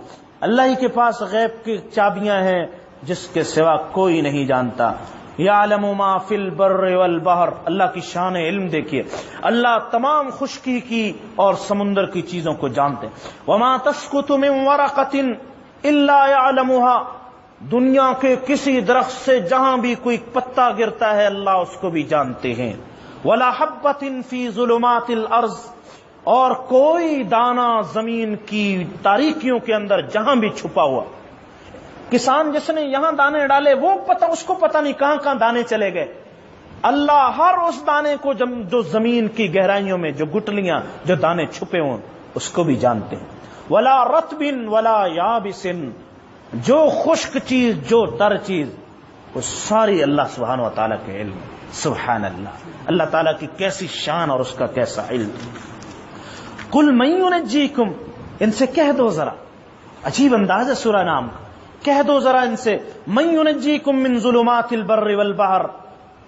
اللہ ہی کے پاس غیب کی چابیاں ہیں جس کے سوا کوئی نہیں جانتا۔ یعلم ما فی البر والبحر، اللہ کی شان علم دیکھیے، اللہ تمام خشکی کی اور سمندر کی چیزوں کو جانتے ہیں۔ وما تسقط من ورقۃ الا يعلمها، دنیا کے کسی درخت سے جہاں بھی کوئی پتا گرتا ہے اللہ اس کو بھی جانتے ہیں۔ ولا حبۃ فی ظلمات الارض، اور کوئی دانہ زمین کی تاریکیوں کے اندر جہاں بھی چھپا ہوا، کسان جس نے یہاں دانے ڈالے وہ اس کو پتہ نہیں کہاں کہاں دانے چلے گئے، اللہ ہر اس دانے کو جو زمین کی گہرائیوں میں جو گٹلیاں جو دانے چھپے ہوں اس کو بھی جانتے ہیں۔ ولا رطب ولا یابس، جو خشک چیز جو تر چیز وہ ساری اللہ سبحانہ و تعالیٰ کے علم۔ سبحان اللہ، اللہ تعالیٰ کی کیسی شان اور اس کا کیسا علم۔ قل من ینجیکم، ان سے کہہ دو ذرا، عجیب انداز ہے سورہ نام کا، کہہ دو ذرا ان سے، من ینجیکم من ظلمات البر والبحر،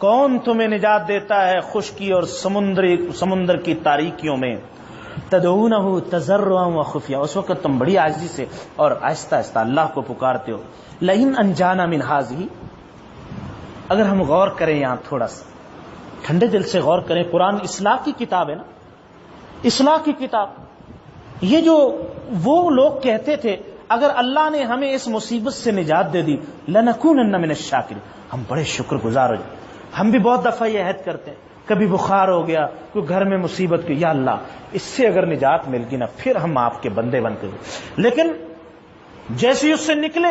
کون تمہیں نجات دیتا ہے خشکی اور سمندر کی تاریکیوں میں، تدعونہ تضرعا وخفیا، اس وقت تم بڑی عاجزی سے اور آہستہ آہستہ اللہ کو پکارتے ہو، لئن انجانا من ہذہ، اگر ہم غور کریں یہاں تھوڑا سا ٹھنڈے دل سے غور کریں، قرآن اصلاح کی کتاب ہے نا، اصلاح کی کتاب، یہ جو وہ لوگ کہتے تھے اگر اللہ نے ہمیں اس مصیبت سے نجات دے دی لنکونن من الشاکرین، ہم بڑے شکر گزار ہو جائیں۔ ہم بھی بہت دفعہ یہ عہد کرتے ہیں، کبھی بخار ہو گیا، کوئی گھر میں مصیبت کی، یا اللہ اس سے اگر نجات مل گئی نا پھر ہم آپ کے بندے بن کے، لیکن جیسے ہی اس سے نکلے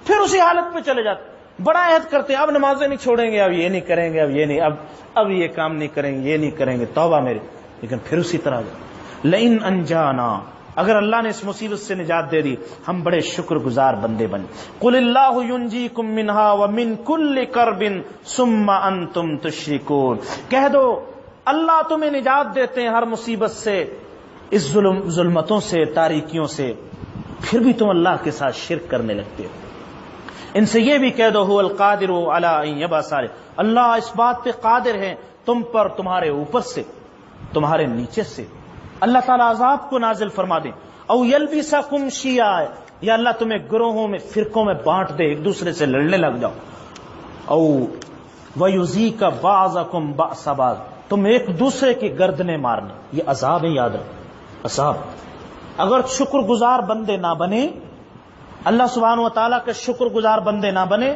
پھر اسی حالت پہ چلے جاتے، بڑا عہد کرتے ہیں اب نمازیں نہیں چھوڑیں گے، اب یہ نہیں کریں گے، اب یہ نہیں، اب یہ کام نہیں کریں گے، یہ نہیں کریں گے، توبہ میری، لیکن پھر اسی طرح لئن انجانا، اگر اللہ نے اس مصیبت سے نجات دے دی ہم بڑے شکر گزار بندے بن۔ قل اللہ ینجیکم منہا ومن کل کرب ثم انتم تشرکون، کہہ دو اللہ تمہیں نجات دیتے ہیں ہر مصیبت سے، اس ظلمتوں سے، تاریکیوں سے، پھر بھی تم اللہ کے ساتھ شرک کرنے لگتے ہو۔ ان سے یہ بھی کہہ دو هو القادر علی ان یبعث، اللہ اس بات پہ قادر ہے تم پر، تمہارے اوپر سے، تمہارے نیچے سے اللہ تعالیٰ عذاب کو نازل فرما دے، او یلبسکم شیعا، یا اللہ تمہیں گروہوں میں، فرقوں میں بانٹ دے، ایک دوسرے سے لڑنے لگ جاؤ، او ویذیق بعضکم بأس بعض، تم ایک دوسرے کی گردنیں مارنے، یہ عذاب ہے، یاد رکھ عذاب۔ اگر شکر گزار بندے نہ بنے، اللہ سبحانہ و تعالیٰ کے شکر گزار بندے نہ بنے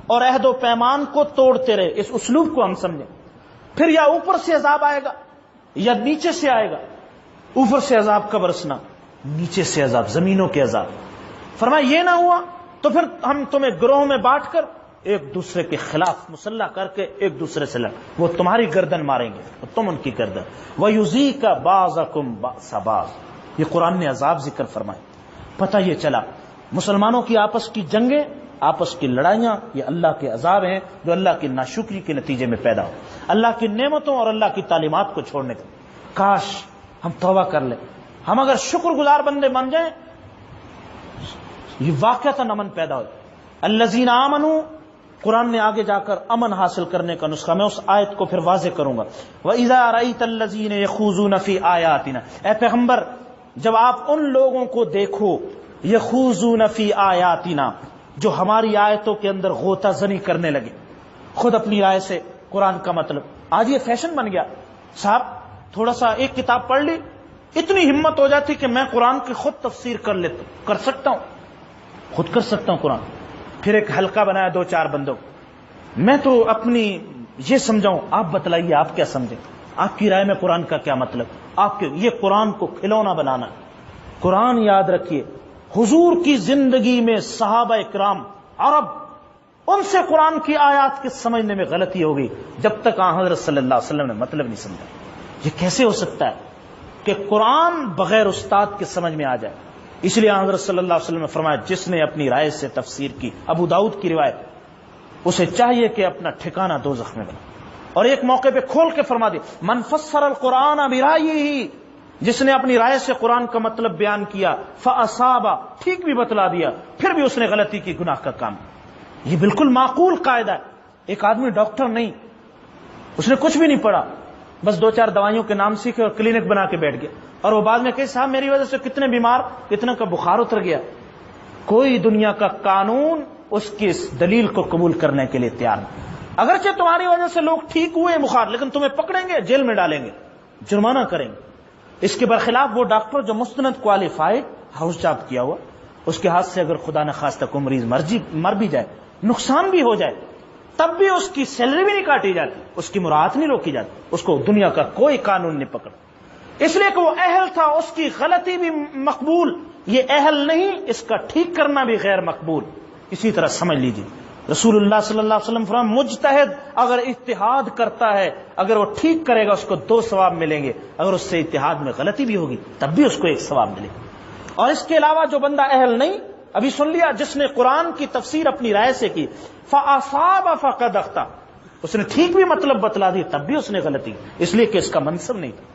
اور عہد و پیمان کو توڑتے رہے، اس اسلوب کو ہم سمجھیں، پھر یا اوپر سے عذاب آئے گا یا نیچے سے آئے گا، اوپر سے عذاب کا برسنا، نیچے سے عذاب، زمینوں کے عذاب۔ فرمایا یہ نہ ہوا تو پھر ہم تمہیں گروہوں میں بانٹ کر ایک دوسرے کے خلاف مسلح کر کے ایک دوسرے سے لڑ، وہ تمہاری گردن ماریں گے اور تم ان کی گردن، وَيُذِيقَ بَعْضَكُمْ بَأْسَ بَعْضٍ، یہ قرآن نے عذاب ذکر فرمائے۔ پتہ یہ چلا مسلمانوں کی آپس کی جنگیں، آپس کی لڑائیاں، یہ اللہ کے عذاب ہیں جو اللہ کی ناشکری کے نتیجے میں پیدا ہو، اللہ کی نعمتوں اور اللہ کی تعلیمات کو چھوڑنے کا۔ کاش ہم توبہ کر لیں، ہم اگر شکر گزار بندے بن جائیں، یہ واقعتاً امن پیدا ہو۔ الذین آمنوا، قرآن نے آگے جا کر امن حاصل کرنے کا نسخہ، میں اس آیت کو پھر واضح کروں گا۔ وَإِذَا رَأَيْتَ الَّذِينَ يَخُوضُونَ فِي آيَاتِنَا، اے پیغمبر جب آپ ان لوگوں کو دیکھو، يَخُوضُونَ فِي آيَاتِنَا، جو ہماری آیتوں کے اندر غوطہ زنی کرنے لگے، خود اپنی رائے سے قرآن کا مطلب، آج یہ فیشن بن گیا، صاحب تھوڑا سا ایک کتاب پڑھ لی، اتنی ہمت ہو جاتی کہ میں قرآن کی خود تفسیر کر سکتا ہوں، خود کر سکتا ہوں قرآن، پھر ایک حلقہ بنایا 2-4 بندوں، میں تو اپنی یہ سمجھاؤں، آپ بتلائیے آپ کیا سمجھیں، آپ کی رائے میں قرآن کا کیا مطلب، آپ کے یہ قرآن کو کھلونا بنانا۔ قرآن یاد رکھیے، حضور کی زندگی میں صحابہ اکرام عرب، ان سے قرآن کی آیات کے سمجھنے میں غلطی ہو گئی جب تک حضرت صلی اللہ علیہ وسلم نے مطلب نہیں سمجھا۔ یہ کیسے ہو سکتا ہے کہ قرآن بغیر استاد کے سمجھ میں آ جائے؟ اس لیے حضرت صلی اللہ علیہ وسلم نے فرمایا جس نے اپنی رائے سے تفسیر کی، ابو داؤد کی روایت، اسے چاہیے کہ اپنا ٹھکانہ دوزخ میں بنا۔ اور ایک موقع پہ کھول کے فرما دی، من فسر القرآن برائیہ، جس نے اپنی رائے سے قرآن کا مطلب بیان کیا، فاصاب، ٹھیک بھی بتلا دیا، پھر بھی اس نے غلطی کی، گناہ کا کام۔ یہ بالکل معقول قاعدہ ہے۔ ایک آدمی ڈاکٹر نہیں، اس نے کچھ بھی نہیں پڑھا، بس 2-4 دوائیوں کے نام سیکھے اور کلینک بنا کے بیٹھ گیا، اور وہ بعد میں کہے صاحب میری وجہ سے کتنے بیمار، کتنے کا بخار اتر گیا۔ کوئی دنیا کا قانون اس کی اس دلیل کو قبول کرنے کے لیے تیار نہیں۔ اگرچہ تمہاری وجہ سے لوگ ٹھیک ہوئے بخار، لیکن تمہیں پکڑیں گے، جیل میں ڈالیں گے، جرمانہ کریں گے۔ اس کے برخلاف وہ ڈاکٹر جو مستند کوالیفائڈ، ہاؤس جاب کیا ہوا، اس کے ہاتھ سے اگر خدا نخواستہ کوئی مریض مر بھی جائے، نقصان بھی ہو جائے، تب بھی اس کی سیلری بھی نہیں کاٹی جاتی، اس کی مراعات نہیں روکی جاتی، اس کو دنیا کا کوئی قانون نہیں پکڑ، اس لیے کہ وہ اہل تھا، اس کی غلطی بھی مقبول، یہ اہل نہیں، اس کا ٹھیک کرنا بھی غیر مقبول۔ اسی طرح سمجھ لیجیے رسول اللہ صلی اللہ علیہ وسلم فرمایا مجتہد اگر اجتہاد کرتا ہے، اگر وہ ٹھیک کرے گا اس کو 2 ثواب ملیں گے، اگر اس سے اجتہاد میں غلطی بھی ہوگی تب بھی اس کو 1 ثواب ملے گا۔ اور اس کے علاوہ جو بندہ اہل نہیں، ابھی سن لیا، جس نے قرآن کی تفسیر اپنی رائے سے کی، فَأَصَابَ فَقَدْ أَخْطَأَ، اس نے ٹھیک بھی مطلب بتلا دی تب بھی اس نے غلطی، اس لیے کہ اس کا منصب نہیں تھا۔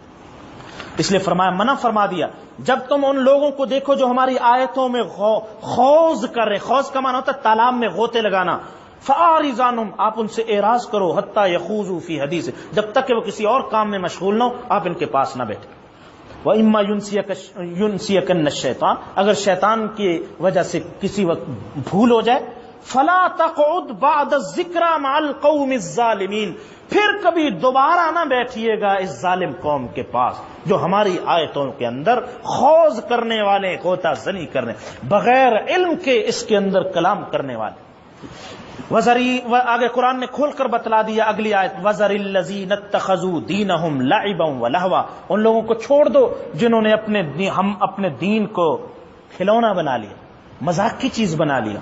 اس لیے فرمایا، منع فرما دیا، جب تم ان لوگوں کو دیکھو جو ہماری آیتوں میں خوض کر رہے، خوض کا معنی ہوتا ہے تالاب میں غوطے لگانا، فَأَعْرِضْ عَنْهُمْ، آپ ان سے اعراض کرو، حَتَّى يَخُوضُوا فِي حَدِيثٍ، جب تک کہ وہ کسی اور کام میں مشغول نہ ہو آپ ان کے پاس نہ بیٹھے۔ وَإِمَّا يُنْسِيَكَنَّ الشَّيْطَانُ، اگر شیطان کی وجہ سے کسی وقت بھول ہو جائے، فَلَا تَقْعُدْ بَعْدَ الذِّكْرَىٰ مَعَ الْقَوْمِ الظَّالِمِينَ، پھر کبھی دوبارہ نہ بیٹھیے گا اس ظالم قوم کے پاس جو ہماری آیتوں کے اندر خوض کرنے والے، غوطہ زنی کرنے، بغیر علم کے اس کے اندر کلام کرنے والے۔ آگے قرآن نے کھول کر بتلا دیا اگلی آیت، وَذَرِ الَّذِينَ اتَّخَذُوا دِينَهُمْ لَعِبًا وَلَهْوًا، ان لوگوں کو چھوڑ دو جنہوں نے اپنے دین کو کھلونا بنا لیا، مذاق کی چیز بنا لیا،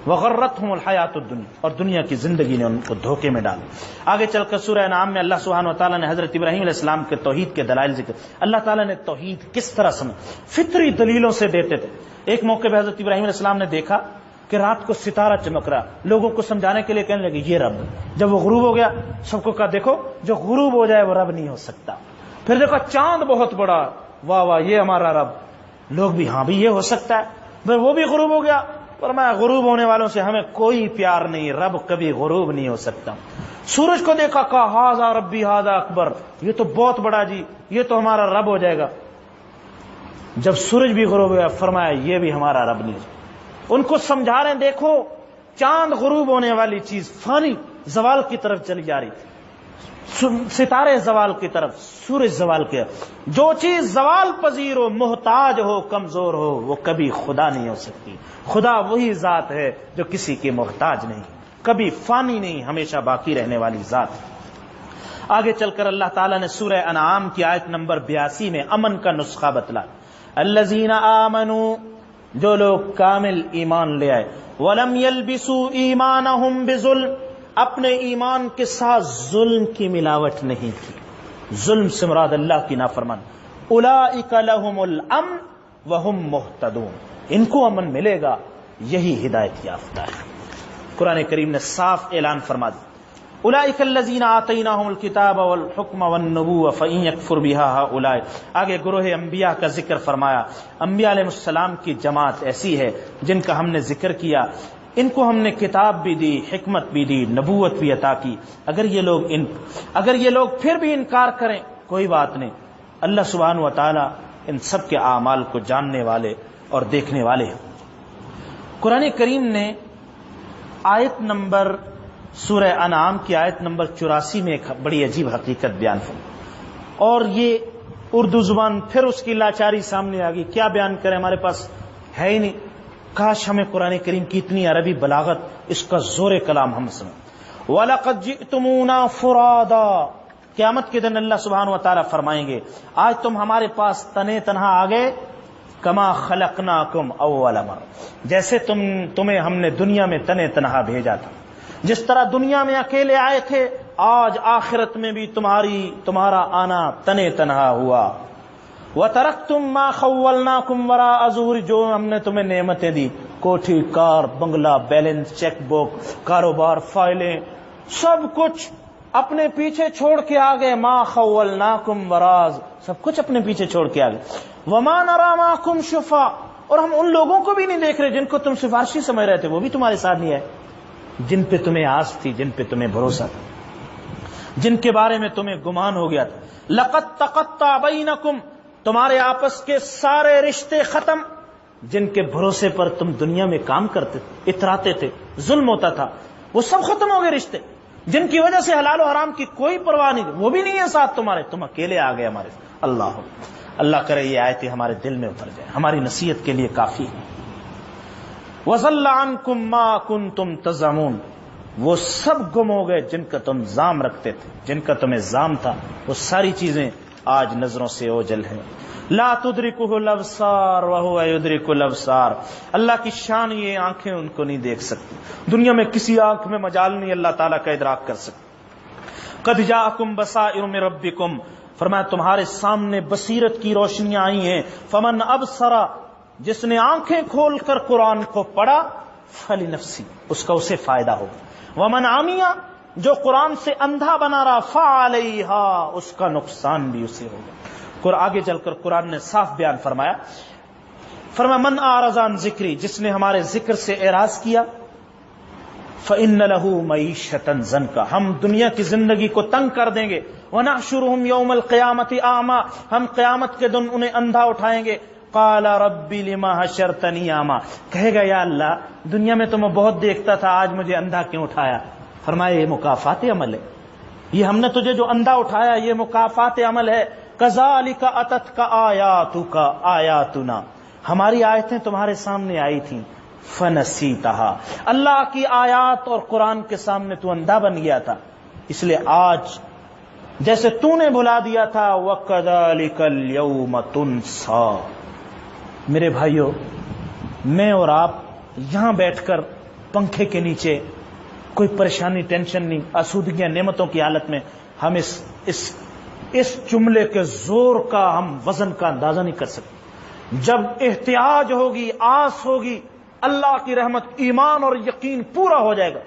وَغَرَّتْهُمُ الْحَيَاةُ الدُّنْيَا، اور دنیا کی زندگی نے ان کو دھوکے میں ڈالا۔ آگے چل کر سورہ انعام میں اللہ سبحانہ وتعالیٰ نے حضرت ابراہیم علیہ السلام کے توحید کے دلائل ذکر، اللہ تعالیٰ نے توحید کس طرح سمجھ، فطری دلیلوں سے دیتے تھے۔ ایک موقع پہ حضرت ابراہیم علیہ السلام نے دیکھا کہ رات کو ستارہ چمک رہا، لوگوں کو سمجھانے کے لیے کہنے لگے یہ رب، جب وہ غروب ہو گیا سب کو کہا دیکھو جو غروب ہو جائے وہ رب نہیں ہو سکتا۔ پھر دیکھا چاند بہت بڑا، واہ واہ یہ ہمارا رب، لوگ بھی ہاں بھی یہ ہو سکتا ہے، پھر وہ بھی غروب ہو گیا، فرمایا غروب ہونے والوں سے ہمیں کوئی پیار نہیں، رب کبھی غروب نہیں ہو سکتا۔ سورج کو دیکھا، کہا ھذا ربی ھذا اکبر، یہ تو بہت بڑا جی، یہ تو ہمارا رب ہو جائے گا۔ جب سورج بھی غروب ہو گیا فرمایا یہ بھی ہمارا رب نہیں۔ ان کو سمجھا رہے ہیں دیکھو چاند غروب ہونے والی چیز فانی زوال کی طرف چلی جا رہی تھی، ستارے زوال کی طرف، سورج زوال کی طرف، جو چیز زوال پذیر ہو، محتاج ہو، کمزور ہو، وہ کبھی خدا نہیں ہو سکتی۔ خدا وہی ذات ہے جو کسی کے محتاج نہیں، کبھی فانی نہیں، ہمیشہ باقی رہنے والی ذات۔ آگے چل کر اللہ تعالیٰ نے سورہ انعام کی آیت نمبر 82 میں امن کا نسخہ بتلا، الذین آمنوا، جو لوگ کامل ایمان لے آئے، وَلَمْ يَلْبِسُوا إِيمَانَهُمْ بِظُلْمٍ، اپنے ایمان کے ساتھ ظلم کی ملاوٹ نہیں کی، ظلم سے مراد اللہ کی نافرمانی، أُولَئِكَ لَهُمُ الْأَمْنُ وَهُمْ مُهْتَدُونَ، ان کو امن ملے گا، یہی ہدایت یافتہ ہے۔ قرآن کریم نے صاف اعلان فرما دیا، اولئک الذین آتیناہم الکتاب والحکم والنبوۃ فإن یکفر بها هؤلاء، آگے گروہ انبیاء کا ذکر فرمایا۔ انبیاء علیہ السلام کی جماعت ایسی ہے جن کا ہم نے ذکر کیا، ان کو ہم نے کتاب بھی دی، حکمت بھی دی، نبوت بھی عطا کی، اگر یہ لوگ پھر بھی انکار کریں کوئی بات نہیں، اللہ سبحانہ و تعالی ان سب کے اعمال کو جاننے والے اور دیکھنے والے ہیں۔ قرآن کریم نے آیت نمبر سورہ انعام کی آیت نمبر 84 میں ایک بڑی عجیب حقیقت بیان فرمائی، اور یہ اردو زبان پھر اس کی لاچاری سامنے آ گئی، کیا بیان کریں، ہمارے پاس ہے ہی نہیں، کاش ہمیں قرآن کریم کی اتنی عربی بلاغت، اس کا زور کلام ہم سمجھیں۔ وَلَقَدْ جِئْتُمُونَا فُرَادًا، قیامت کے دن اللہ سبحانہ و تعالیٰ فرمائیں گے آج تم ہمارے پاس تنے تنہا آ گئے، کما خلقناکم اول مرہ، جیسے تمہیں ہم نے دنیا میں تنے تنہا بھیجا تھا، جس طرح دنیا میں اکیلے آئے تھے آج آخرت میں بھی تمہارا آنا تنے تنہا ہوا۔ وَتَرَكْتُمْ مَا خَوَّلْنَاكُمْ وَرَاءَ ظُهُورِ، جو ہم نے تمہیں نعمتیں دی، کوٹھی، کار، بنگلہ، بیلنس، چیک بک، کاروبار، فائلیں، سب کچھ اپنے پیچھے چھوڑ کے آگئے، ما خولناکم وراز، سب کچھ اپنے پیچھے چھوڑ کے آگئے۔ وما نرا معکم شفاء، اور ہم ان لوگوں کو بھی نہیں دیکھ رہے جن کو تم سفارشی سمجھ رہے تھے، وہ بھی تمہارے ساتھ نہیں آئے، جن پہ تمہیں آس تھی، جن پہ تمہیں بھروسہ تھا، جن کے بارے میں تمہیں گمان ہو گیا تھا۔ لقد تقطع بینکم، تمہارے آپس کے سارے رشتے ختم، جن کے بھروسے پر تم دنیا میں کام کرتے تھے، اتراتے تھے، ظلم ہوتا تھا، وہ سب ختم ہو گئے رشتے، جن کی وجہ سے حلال و حرام کی کوئی پرواہ نہیں، وہ بھی نہیں ہے ساتھ تمہارے، تم اکیلے آ گئے ہمارے ساتھ۔ اللہ کرے یہ آیتیں ہمارے دل میں اتر جائیں، ہماری نصیحت کے لیے کافی ہے۔ وَضَلَّ عَنْكُمْ مَا كُنْتُمْ تَزْعُمُونَ، وہ سب گم ہو گئے جن کا تم زام رکھتے تھے، جن کا تمہیں زام تھا، وہ ساری چیزیں آج نظروں سے اوجھل ہیں۔ لا تدرکہ الابصار وہو یدرک الابصار، اللہ کی شان یہ آنکھیں ان کو نہیں دیکھ سکتی، دنیا میں کسی آنکھ میں مجال نہیں اللہ تعالیٰ کا ادراک کر سکتی۔ قد جاءکم بصائر من ربکم، فرمایا تمہارے سامنے بصیرت کی روشنیاں آئی ہیں، فمن ابصر، جس نے آنکھیں کھول کر قرآن کو پڑھا، فلنفسی، اس کا اسے فائدہ ہوگا، ومن عمی، جو قرآن سے اندھا بنا رہا، فعلیہا، اس کا نقصان بھی اسے ہوگا۔ آگے چل کر قرآن نے صاف بیان فرمایا من اعرض عن ذکری، جس نے ہمارے ذکر سے اعراض کیا، فإن له معیشة ضنکا، ہم دنیا کی زندگی کو تنگ کر دیں گے، ونحشرهم یوم القیامة اعما، ہم قیامت کے دن انہیں اندھا اٹھائیں گے، قال ربی لما حشرتنی اعما، کہے گا یا اللہ دنیا میں تو میں بہت دیکھتا تھا، آج مجھے اندھا کیوں اٹھایا؟ فرمایا یہ مکافات عمل ہے، یہ ہم نے تجھے جو اندھا اٹھایا یہ مکافات عمل ہے، کذالک اتتک آیاتک آیاتنا، ہماری آیتیں تمہارے سامنے آئی تھیں، فنسیتہا، اللہ کی آیات اور قرآن کے سامنے تو اندھا بن گیا تھا، اس لیے آج جیسے تو نے بھلا دیا تھا، وَكَذَلِكَ الْيَوْمَ تُنْسَى، میرے بھائیو میں اور آپ یہاں بیٹھ کر پنکھے کے نیچے کوئی پریشانی ٹینشن نہیں، آسودگیاں نعمتوں کی حالت میں ہم اس جملے کے زور کا ہم وزن کا اندازہ نہیں کر سکتے۔ جب احتیاج ہوگی، آس ہوگی، اللہ کی رحمت، ایمان اور یقین پورا ہو جائے گا،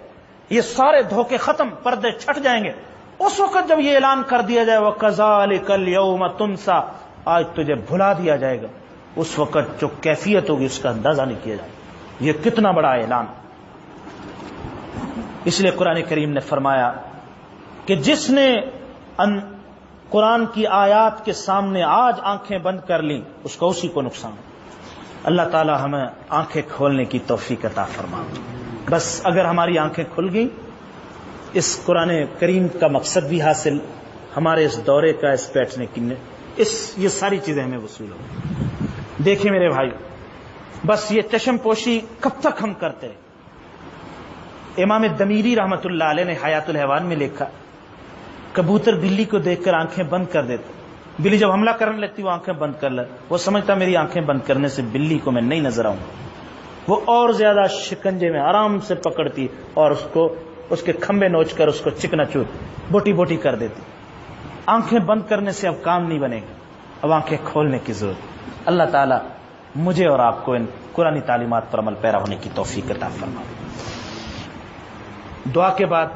یہ سارے دھوکے ختم، پردے چھٹ جائیں گے، اس وقت جب یہ اعلان کر دیا جائے وَكَذَلِكَ الْيَوْمَ تُنْسَى، آج تجھے بھلا دیا جائے گا، اس وقت جو کیفیت ہوگی اس کا اندازہ نہیں کیا جائے گا۔ یہ کتنا بڑا اعلان! اس لیے قرآن کریم نے فرمایا کہ جس نے قرآن کی آیات کے سامنے آج آنکھیں بند کر لیں اس کا اسی کو نقصان۔ اللہ تعالی ہمیں آنکھیں کھولنے کی توفیق عطا فرما۔ بس اگر ہماری آنکھیں کھل گئیں، اس قرآن کریم کا مقصد بھی حاصل، ہمارے اس دورے کا، اس بیٹھنے کی، یہ ساری چیزیں ہمیں وصول ہوں۔ دیکھیں میرے بھائی، بس یہ چشم پوشی کب تک ہم کرتے رہے؟ امام دمیری رحمت اللہ علیہ نے حیات الحیوان میں لکھا، کبوتر بلی کو دیکھ کر آنکھیں بند کر دیتا، بلی جب حملہ کرنے لگتی وہ آنکھیں بند کر لے، وہ سمجھتا میری آنکھیں بند کرنے سے بلی کو میں نہیں نظر آؤں، وہ اور زیادہ شکنجے میں آرام سے پکڑتی اور اس کے کھمبے نوچ کر اس کو چکنا چور بوٹی بوٹی کر دیتی۔ آنکھیں بند کرنے سے اب کام نہیں بنے گا، اب آنکھیں کھولنے کی ضرورت۔ اللہ تعالیٰ مجھے اور آپ کو ان قرآنی تعلیمات پر عمل پیرا ہونے کی توفیق عطا فرمائے۔ دعا کے بعد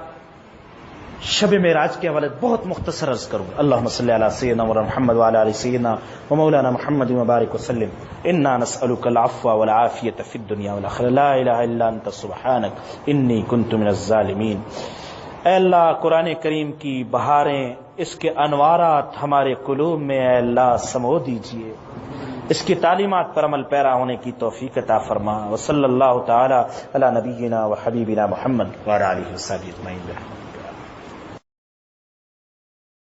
شب معراج کے حوالے بہت مختصر عرض کروں گا۔ اللہم صلی علی سیدنا محمد وعلی آل سیدنا ومولانا محمد وبارک وسلم، انا نسألک العفو والعافیۃ فی الدنیا والآخرہ، لا الہ الا انت سبحانک انی کنت من الظالمین۔ اے اللہ قرآن کریم کی بہاریں، اس کے انوارات ہمارے قلوب میں اے اللہ سمو دیجئے، اس کی تعلیمات پر عمل پیرا ہونے کی توفیق عطا فرما۔ وصلی اللہ تعالی علی نبینا و حبیبنا محمد وعلی آلہ وصحبہ اجمعین۔